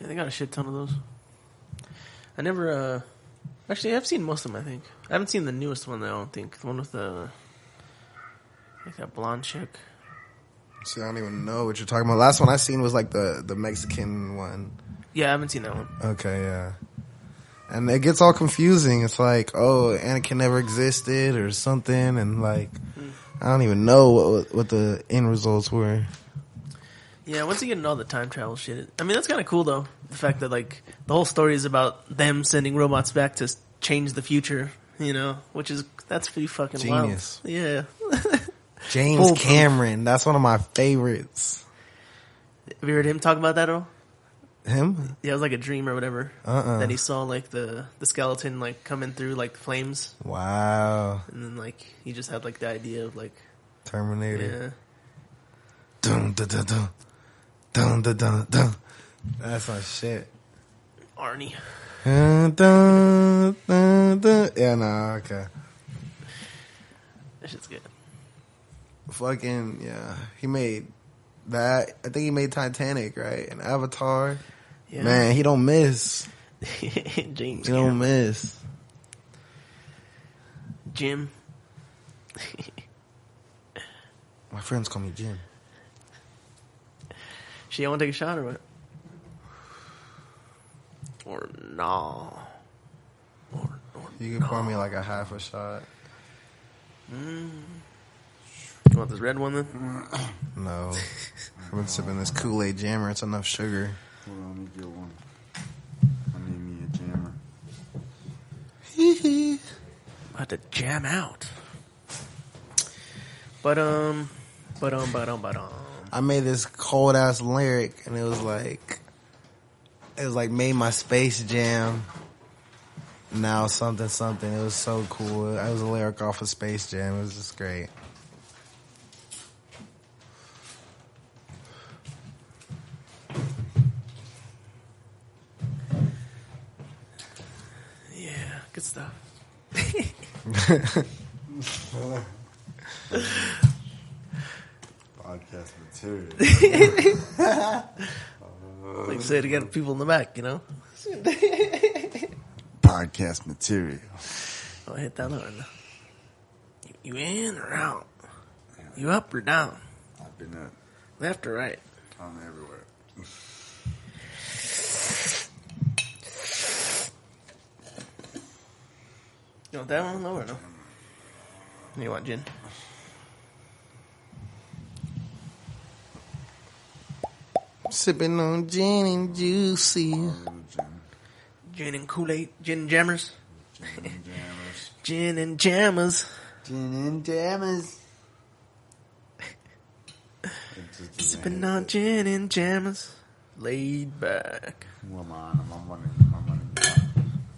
C: Yeah, they got a shit ton of those. I never, actually, I've seen most of them, I think. I haven't seen the newest one, though, I don't think. The one with like that blonde chick.
A: See, I don't even know what you're talking about. Last one I seen was like the Mexican one.
C: Yeah, I haven't seen that one.
A: Okay, yeah. And it gets all confusing. It's like, oh, Anakin never existed or something, and like, I don't even know what the end results were.
C: Yeah, once you get into all the time travel shit, I mean, that's kind of cool, though. The fact that, like, the whole story is about them sending robots back to change the future, you know, that's pretty fucking
A: Genius.
C: wild. Yeah.
A: James Cameron, that's one of my favorites.
C: Have you heard him talk about that at all?
A: Him?
C: Yeah, it was like a dream or whatever. That he saw like the skeleton like coming through like the flames.
A: Wow.
C: And then like he just had like the idea of like
A: Terminator.
C: Yeah.
A: Dun dun dun dun. Dun dun dun dun. That's my shit.
C: Arnie.
A: Dun dun dun dun. Yeah, nah, okay.
C: That shit's good.
A: Fucking yeah. He made that. I think he made Titanic, right? And Avatar.
C: Yeah.
A: Man, he don't miss.
C: James.
A: He don't miss.
C: Jim.
A: My friends call me Jim.
C: She want to take a shot or what? Or no. Or
A: You can pour me like a half a shot.
C: You want this red one then?
A: No. I've been sipping this Kool-Aid Jammer. It's enough sugar.
B: Hold on, let me get one. I need me a jammer.
C: About to jam out. But
A: I made this cold ass lyric, and it was like made my Space Jam. Now something. It was so cool. It was a lyric off of Space Jam. It was just great.
C: yeah, good stuff.
B: Podcast material.
C: Like I said, you got people in the back, you know?
B: podcast material.
C: Oh, hit that one. You in or out? You up or down?
B: I've been up.
C: Left or right?
B: I'm everywhere.
C: You want that one low or no? You want gin?
A: Sipping on gin and juicy.
C: Gin and Kool-Aid. Gin and jammers.
B: Gin and jammers.
C: Gin and jammers.
B: Gin and jammers.
C: Sipping on gin and jammers. Laid back.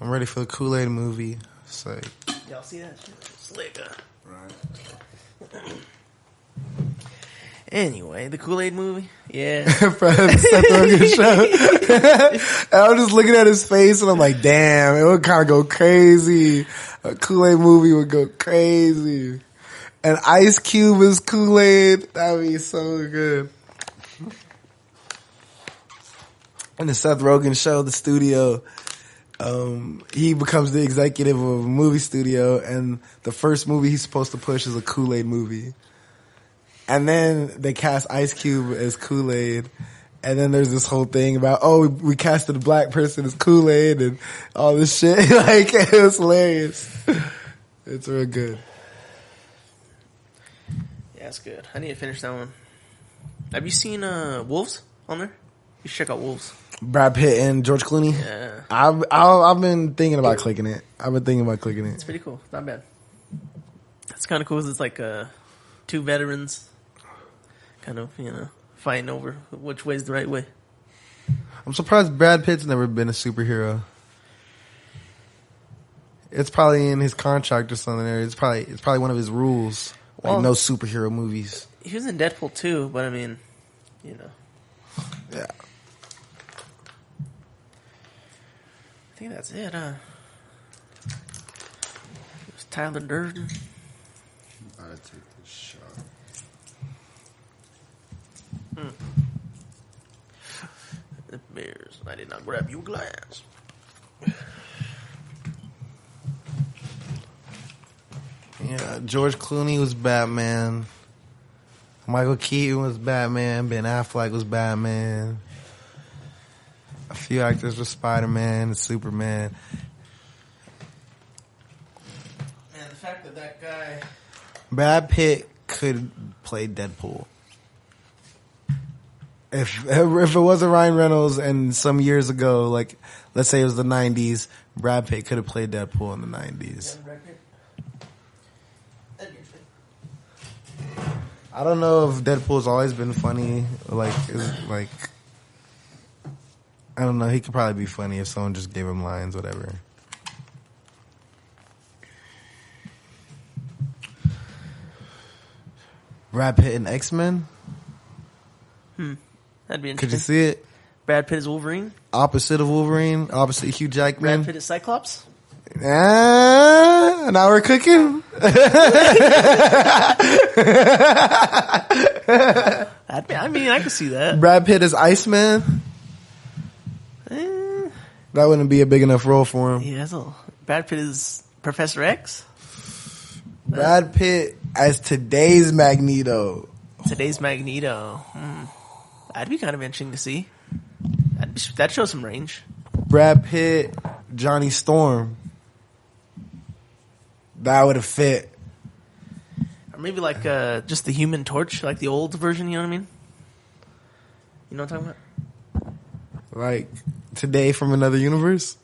A: I'm ready for the Kool-Aid movie. It's like,
C: Y'all see that shit? Slicker.
B: Right.
C: Anyway, the Kool-Aid movie? Yeah.
A: from the Seth Rogen show. And I'm just looking at his face and I'm like, damn, it would kind of go crazy. A Kool-Aid movie would go crazy. And Ice Cube is Kool-Aid. That would be so good. In the Seth Rogen show, the studio, he becomes the executive of a movie studio, and the first movie he's supposed to push is a Kool-Aid movie. And then they cast Ice Cube as Kool-Aid, and then there's this whole thing about, oh, we casted a black person as Kool-Aid and all this shit. Like, it was hilarious. It's real good.
C: Yeah, it's good. I need to finish that one. Have you seen Wolves on there? You should check out Wolves.
A: Brad Pitt and George Clooney.
C: Yeah.
A: I've been thinking about clicking it.
C: It's pretty cool. Not bad. It's kind of cool 'cause it's like two veterans kind of, fighting over which way's the right way.
A: I'm surprised Brad Pitt's never been a superhero. It's probably in his contract or something. It's probably one of his rules. Like, no superhero movies.
C: He was in Deadpool too, but I mean,
A: Yeah.
C: I think that's it, huh? It was Tyler Durden.
B: I take this shot.
C: The Bears. I did not grab you a glass.
A: Yeah, George Clooney was Batman. Michael Keaton was Batman. Ben Affleck was Batman. A few actors were Spider-Man and Superman.
C: Man, the fact that guy...
A: Brad Pitt could play Deadpool. If it wasn't Ryan Reynolds and some years ago, like, let's say it was the 90s, Brad Pitt could have played Deadpool in the 90s. I don't know if Deadpool's always been funny. I don't know. He could probably be funny if someone just gave him lines, whatever. Brad Pitt in X-Men?
C: That'd be interesting.
A: Could you see it?
C: Brad Pitt is Wolverine.
A: Opposite of Wolverine. Opposite Hugh Jackman.
C: Brad Pitt is Cyclops.
A: Now we're cooking.
C: I could see that.
A: Brad Pitt is Iceman. That wouldn't be a big enough role for him.
C: Yeah, Brad Pitt is Professor X.
A: Brad Pitt as today's Magneto.
C: Today's Magneto. That'd be kind of interesting to see. That'd show some range.
A: Brad Pitt, Johnny Storm. That would have fit.
C: Or maybe like just the Human Torch, like the old version, you know what I mean? You know what I'm talking about?
A: Like today from another universe?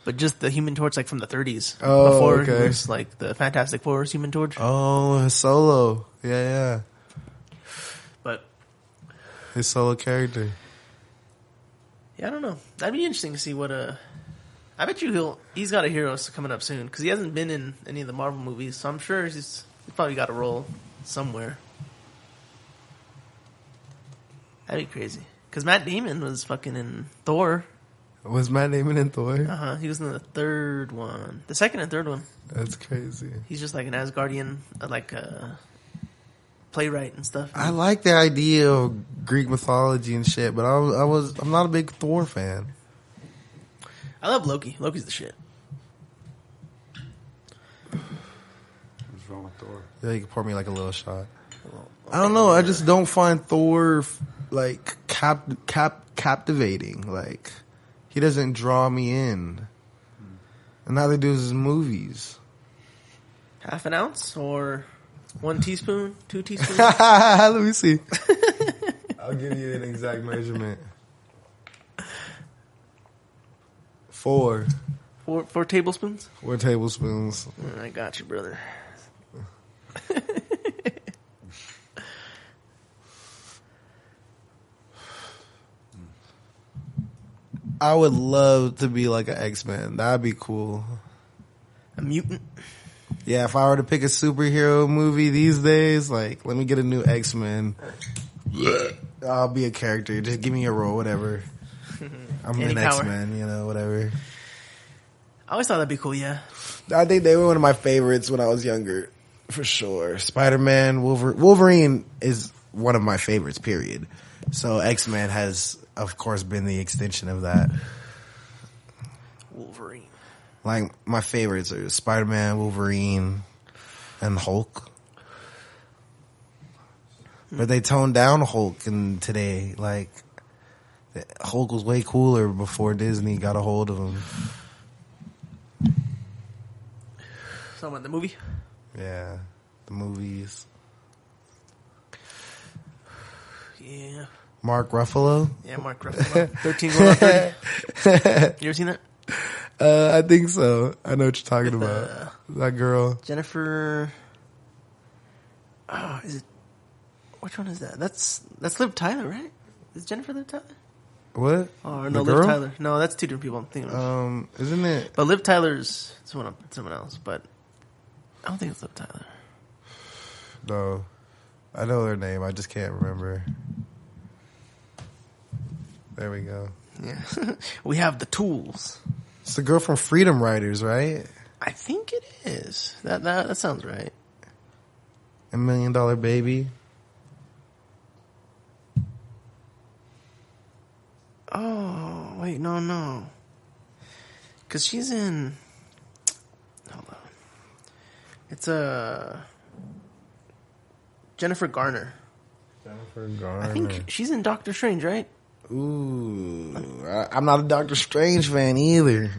C: But just the Human Torch like from the 30s.
A: Oh,
C: before
A: okay.
C: it was like the Fantastic Four's Human Torch.
A: Oh, his Solo. Yeah.
C: But
A: his solo character.
C: yeah, I don't know. That'd be interesting to see what I bet you he's got a hero coming up soon because he hasn't been in any of the Marvel movies, so I'm sure he's probably got a role somewhere. That'd be crazy. Because Matt Damon was fucking in Thor.
A: Was Matt Damon in Thor?
C: He was in the third one, the second and third one.
A: That's crazy.
C: He's just like an Asgardian, playwright and stuff.
A: I like the idea of Greek mythology and shit, but I'm not a big Thor fan.
C: I love Loki. Loki's the shit.
B: Thor.
A: Yeah, you can pour me like a little shot. I don't know. I just don't find Thor like captivating. Like he doesn't draw me in. And all they do is his movies.
C: Half an ounce or 1 teaspoon, 2 teaspoons?
A: Let me see. I'll give you an exact measurement. 4.
C: 4 tablespoons?
A: 4 tablespoons.
C: I got you, brother.
A: I would love to be like an X-Men. That'd be cool.
C: A mutant?
A: Yeah, if I were to pick a superhero movie these days, like, let me get a new X-Men. I'll be a character. Just give me a role, whatever. I'm an X-Men, you know, whatever.
C: I always thought that'd be cool, yeah.
A: I think they were one of my favorites when I was younger, for sure. Spider-Man, Wolverine is one of my favorites, period. So X-Men has, of course, been the extension of that.
C: Wolverine.
A: Like, my favorites are Spider-Man, Wolverine, and Hulk. But they toned down Hulk in today. Like, Hulk was way cooler before Disney got a hold of him.
C: Talking about the movie?
A: Yeah, the movies.
C: Yeah.
A: Mark Ruffalo?
C: Yeah, Mark Ruffalo. 13 going on 30. You ever seen that?
A: I think so. I know what you're talking about. That girl.
C: Jennifer. Oh, is it? Which one is that? That's Liv Tyler, right? Is Jennifer Liv Tyler?
A: What?
C: Oh, no,
A: The
C: Liv
A: girl?
C: Tyler. No, that's 2 different people I'm thinking of.
A: Isn't it?
C: But Liv Tyler's someone else, but I don't think it's Liv Tyler.
A: No. I know her name. I just can't remember. There we go.
C: Yeah. We have the tools.
A: It's the girl from Freedom Writers, right?
C: I think it is. That sounds right.
A: $1 Million Baby.
C: Oh, wait, no. Because she's in... Hold on. It's Jennifer Garner.
A: Jennifer Garner.
C: I think she's in Doctor Strange, right?
A: Ooh. I'm not a Doctor Strange fan either.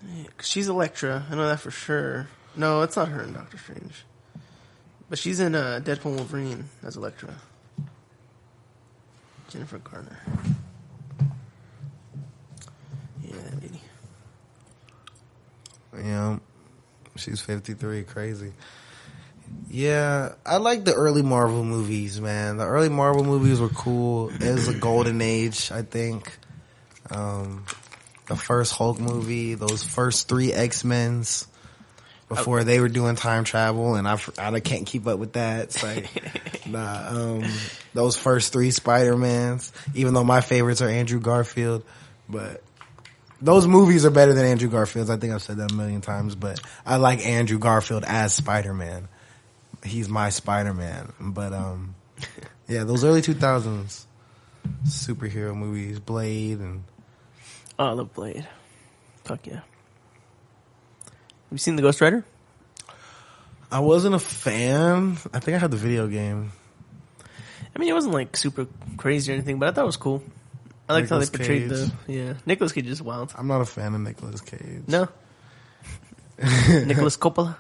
C: Yeah, 'cause she's Elektra. I know that for sure. No, it's not her in Doctor Strange. But she's in Deadpool and Wolverine as Elektra. Jennifer Garner. Yeah, that lady.
A: Yeah. She's 53. Crazy. Yeah, I like the early Marvel movies, man. The early Marvel movies were cool. It was a golden age, I think. The first Hulk movie, those first 3 X-Men's before they were doing time travel, and I can't keep up with that. It's like, nah. Those first 3 Spider-Mans, even though my favorites are Andrew Garfield, but those movies are better than Andrew Garfield's. I think I've said that a million times, but I like Andrew Garfield as Spider-Man. He's my Spider-Man. But, yeah, those early 2000s superhero movies, Blade and...
C: Oh, I love Blade. Fuck yeah. Have you seen The Ghost Rider?
A: I wasn't a fan. I think I had the video game.
C: I mean, it wasn't like super crazy or anything, but I thought it was cool. I liked how they
A: Nicolas
C: portrayed
A: Cage.
C: Yeah. Nicolas Cage is wild.
A: I'm not a fan of Nicolas Cage.
C: No? Nicolas Coppola?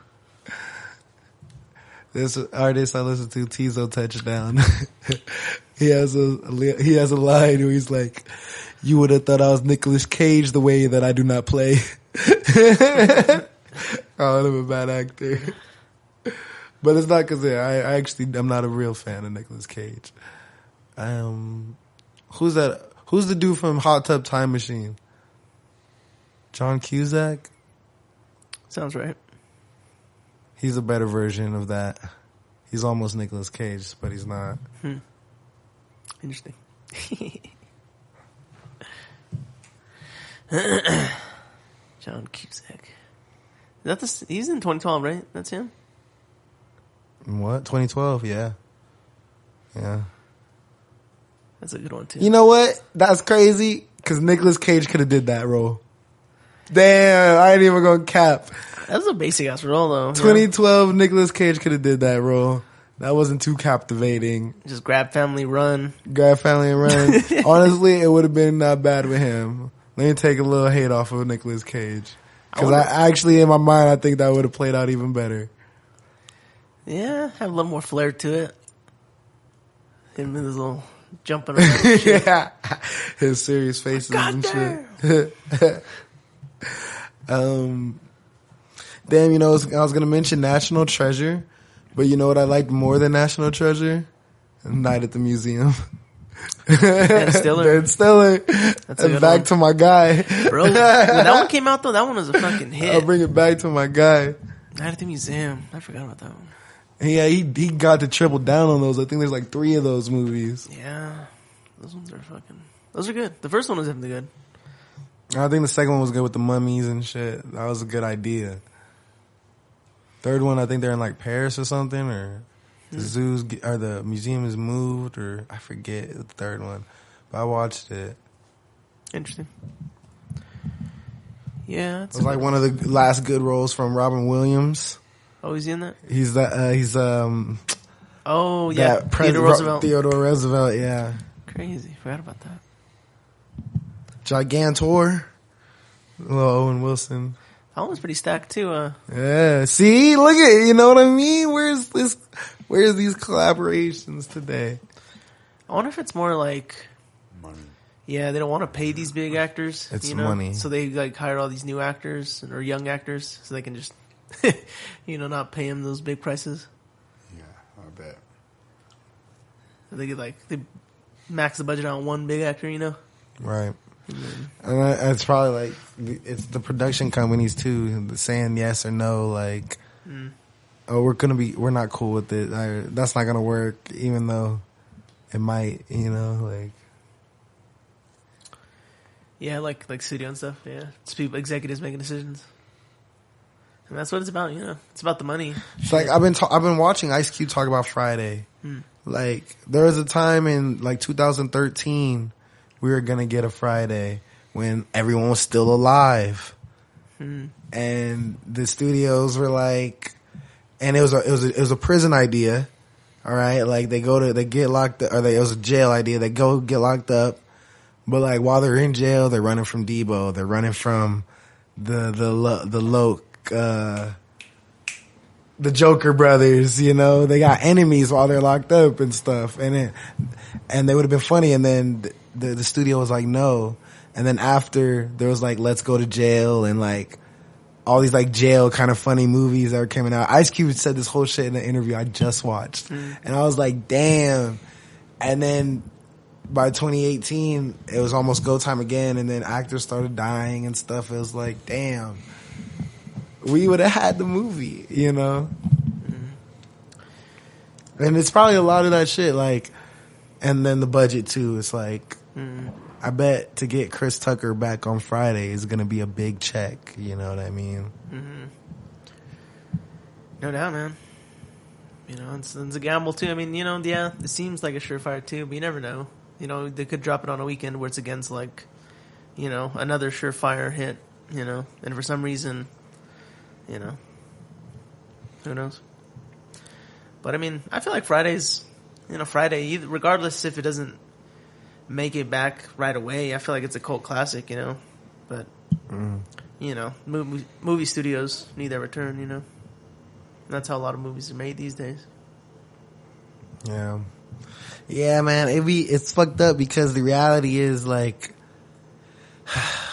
A: This artist I listen to, Tizo Touchdown. he has a line where he's like, "You would have thought I was Nicolas Cage the way that I do not play." Oh, I'm a bad actor. But it's not because I'm not a real fan of Nicolas Cage. Who's that? Who's the dude from Hot Tub Time Machine? John Cusack?
C: Sounds right.
A: He's a better version of that. He's almost Nicolas Cage, but he's not.
C: Interesting. John Cusack. He's in 2012, right? That's him?
A: What? 2012? Yeah. Yeah.
C: That's a good one, too.
A: You know what? That's crazy, because Nicolas Cage could have did that role. Damn, I ain't even gonna cap.
C: That's a basic ass role, though.
A: 2012, Nicolas Cage could have did that role. That wasn't too captivating.
C: Just grab family, run.
A: Grab family and run. Honestly, it would have been not bad with him. Let me take a little hate off of Nicolas Cage. Because I actually, in my mind, I think that would have played out even better.
C: Yeah, have a little more flair to it. Him with his little jumping around and shit.
A: Yeah. His serious faces and shit. Damn, I was going to mention National Treasure. But you know what I liked more than National Treasure? Night at the Museum.
C: Ben Stiller.
A: Ben Stiller.
C: That's a
A: And
C: good
A: back
C: one.
A: to my guy.
C: Bro, when that one came out, though, that one was a fucking hit.
A: I'll bring it back to my guy.
C: Night at the Museum. I forgot about that one.
A: Yeah, he got to triple down on those. I think there's like 3 of those movies.
C: Yeah. Those ones are fucking... Those are good. The first one was definitely good.
A: I think the second one was good with the mummies and shit. That was a good idea. Third one, I think they're in like Paris or something, or the zoos or the museum is moved, or I forget the third one. But I watched it.
C: Interesting. Yeah.
A: It was like one of the last good roles from Robin Williams.
C: Oh, is he in that?
A: He's
C: Oh, yeah.
A: that
C: Theodore Roosevelt.
A: Theodore Roosevelt, yeah.
C: Crazy. Forgot about that.
A: Gigantor. Little Owen Wilson.
C: That one was pretty stacked, too.
A: Yeah. See, look at it. You know what I mean? Where's these collaborations today?
C: I wonder if it's more like...
B: Money.
C: Yeah, they don't want to pay these big actors.
A: It's
C: you know?
A: money.
C: So they like hire all these new actors or young actors so they can just, not pay them those big prices.
B: Yeah, I bet.
C: So they get they max the budget on one big actor,
A: Right. And it's probably like, it's the production companies too, saying yes or no, like, oh, we're not cool with it. That's not going to work, even though it might, like.
C: Yeah, like studio and stuff, yeah. It's people, executives making decisions. And that's what it's about, It's about the money.
A: It's like, I've been watching Ice Cube talk about Friday. Like, there was a time in like 2013 we were gonna get a Friday when everyone was still alive, and the studios were like, and it was a prison idea, all right. Like they get locked up, it was a jail idea. They go get locked up, but like while they're in jail, they're running from Debo, they're running from the Joker brothers, they got enemies while they're locked up and stuff, and they would have been funny, and then the studio was like, no. And then after, there was like, let's go to jail, and like, all these like jail kind of funny movies that were coming out. Ice Cube said this whole shit in the interview I just watched. And I was like, damn. And then by 2018, it was almost go time again, and then actors started dying and stuff. It was like, damn. We would have had the movie, And it's probably a lot of that shit, like, and then the budget too. It's like, I bet to get Chris Tucker back on Friday is going to be a big check. You know what I mean?
C: No doubt, man. It's a gamble too. I mean, yeah, it seems like a surefire too, but you never know. They could drop it on a weekend where it's against like, another surefire hit, and for some reason, who knows? But I mean, I feel like Fridays, Friday, regardless if it doesn't make it back right away, I feel like it's a cult classic, But, movie studios need their return, And that's how a lot of movies are made these days.
A: Yeah. Yeah, man, it's fucked up because the reality is like,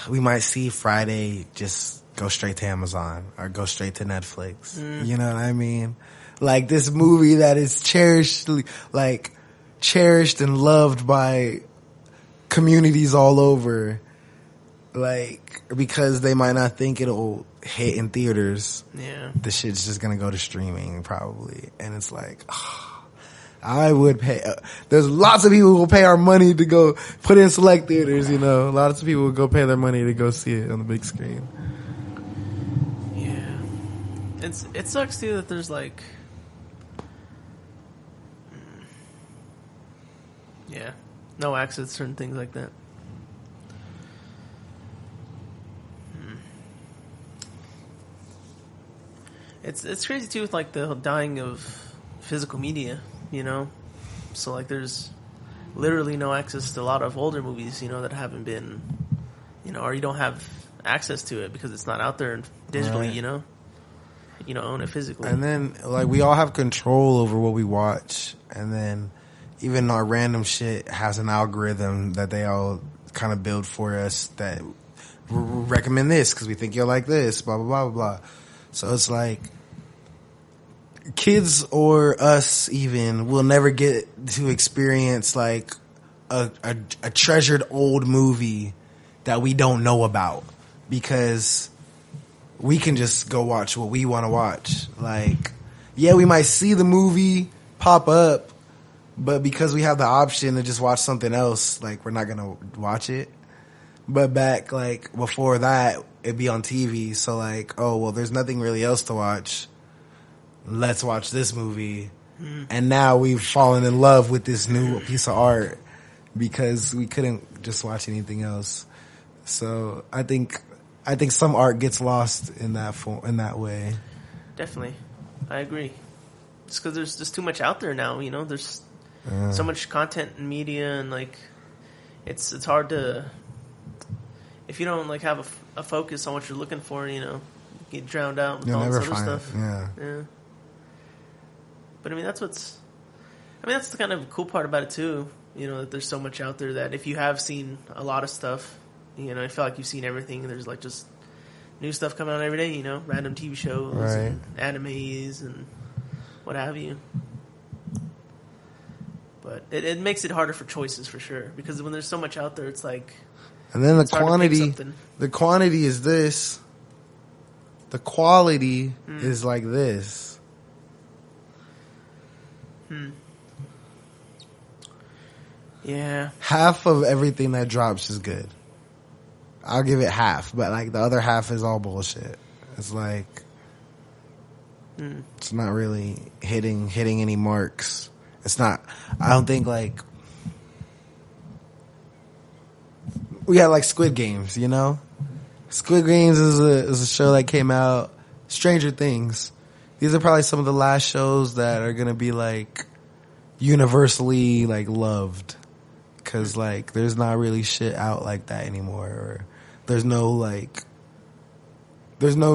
A: we might see Friday just go straight to Amazon or go straight to Netflix. You know what I mean? Like this movie that is cherished and loved by communities all over, like, because they might not think it'll hit in theaters.
C: Yeah.
A: The shit's just gonna go to streaming probably. And it's like, I would pay. There's lots of people who will pay our money to go put it in select theaters, Lots of people will go pay their money to go see it on the big screen.
C: Yeah. It sucks too that there's like, no access to certain things like that. It's crazy too with like the dying of physical media, you know. So like there's literally no access to a lot of older movies, you know, that haven't been, you know, or you don't have access to it because it's not out there digitally,
A: Right.
C: you know. You know, own it physically.
A: And then, like, we all have control over what we watch. And then even our random shit has an algorithm that they all kind of build for us that recommend this because we think you'll like this, blah, blah, blah, blah, blah. So it's like kids or us even will never get to experience, like, a treasured old movie that we don't know about because we can just go watch what we want to watch. Like, yeah, we might see the movie pop up, but because we have the option to just watch something else, like, we're not going to watch it. But back, like, before that, it'd be on TV. So, like, oh, well, there's nothing really else to watch. Let's watch this movie. And now we've fallen in love with this new piece of art because we couldn't just watch anything else. So I think some art gets lost in that way.
C: Definitely. I agree. Just because there's just too much out there now, you know? There's so much content and media, and, like, it's hard to... If you don't, like, have a focus on what you're looking for, you know, you get drowned out with
A: You'll
C: all this
A: never
C: other
A: find
C: stuff.
A: it.
C: Yeah. But, I mean, that's the kind of cool part about it, too. You know, that there's so much out there that if you have seen a lot of stuff, you know, I feel like you've seen everything, and there's, like, just new stuff coming out every day, you know, random TV shows and animes and what have you. But it makes it harder for choices, for sure, because when there's so much out there, it's like...
A: And then
C: it's hard to pick something.
A: the quantity is this. The quality is like this.
C: Yeah.
A: Half of everything that drops is good. I'll give it half, but, like, the other half is all bullshit. It's like it's not really hitting any marks. It's not. I don't think, like, we got, like, Squid Games, you know. Squid Games is a show that came out. Stranger Things. These are probably some of the last shows that are gonna be, like, universally, like, loved. Cause, like, there's not really shit out like that anymore. Or there's no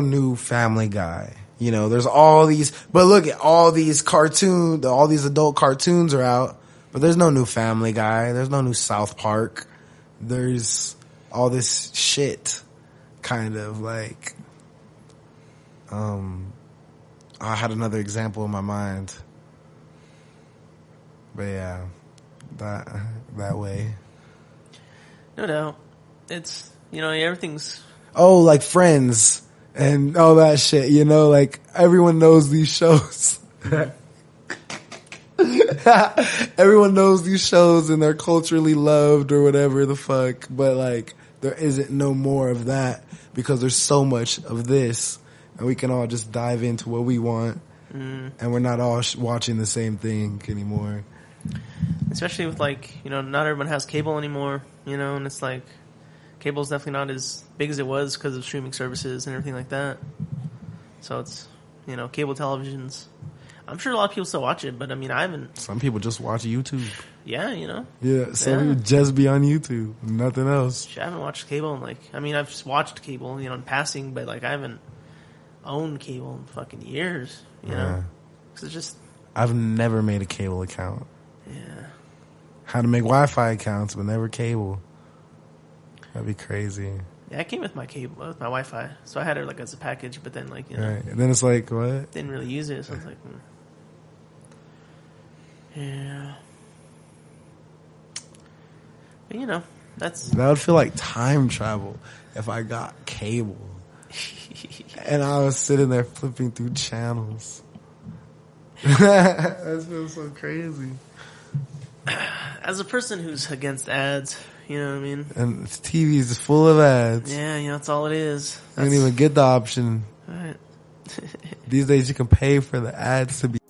A: new Family Guy. You know, there's all these, but look at all these all these adult cartoons are out, but there's no new Family Guy. There's no new South Park. There's all this shit, kind of, like, I had another example in my mind, but yeah, that way.
C: No doubt. It's, you know, everything's...
A: Oh, like Friends and all that shit, you know, like, everyone knows these shows. Everyone knows these shows and they're culturally loved or whatever the fuck, but, like, there isn't no more of that because there's so much of this, and we can all just dive into what we want, and we're not all watching the same thing anymore.
C: Especially with, like, you know, not everyone has cable anymore, you know, and it's like, cable's definitely not as big as it was because of streaming services and everything like that. So it's, you know, cable televisions. I'm sure a lot of people still watch it, but I mean, I haven't.
A: Some people just watch YouTube.
C: Yeah, you know.
A: Yeah, some people just be on YouTube, nothing else.
C: Shit, I haven't watched cable in, like, I mean, I've just watched cable, you know, in passing, but, like, I haven't owned cable in fucking years, you know. 'Cause it's just.
A: I've never made a cable account.
C: Yeah.
A: Had to make Wi-Fi accounts, but never cable. That'd be crazy.
C: Yeah, I came with my cable, with my Wi-Fi, so I had it, like, as a package, but then, like, you know.
A: Right. And then it's like, what?
C: Didn't really use it, so I was like, yeah. But, you know, that's...
A: That would feel like time travel if I got cable. And I was sitting there flipping through channels. That feels so crazy.
C: As a person who's against ads, you know what I mean?
A: And TV is full of ads.
C: Yeah, you know, that's all it is.
A: You don't even get the option.
C: Right.
A: These days you can pay for the ads to be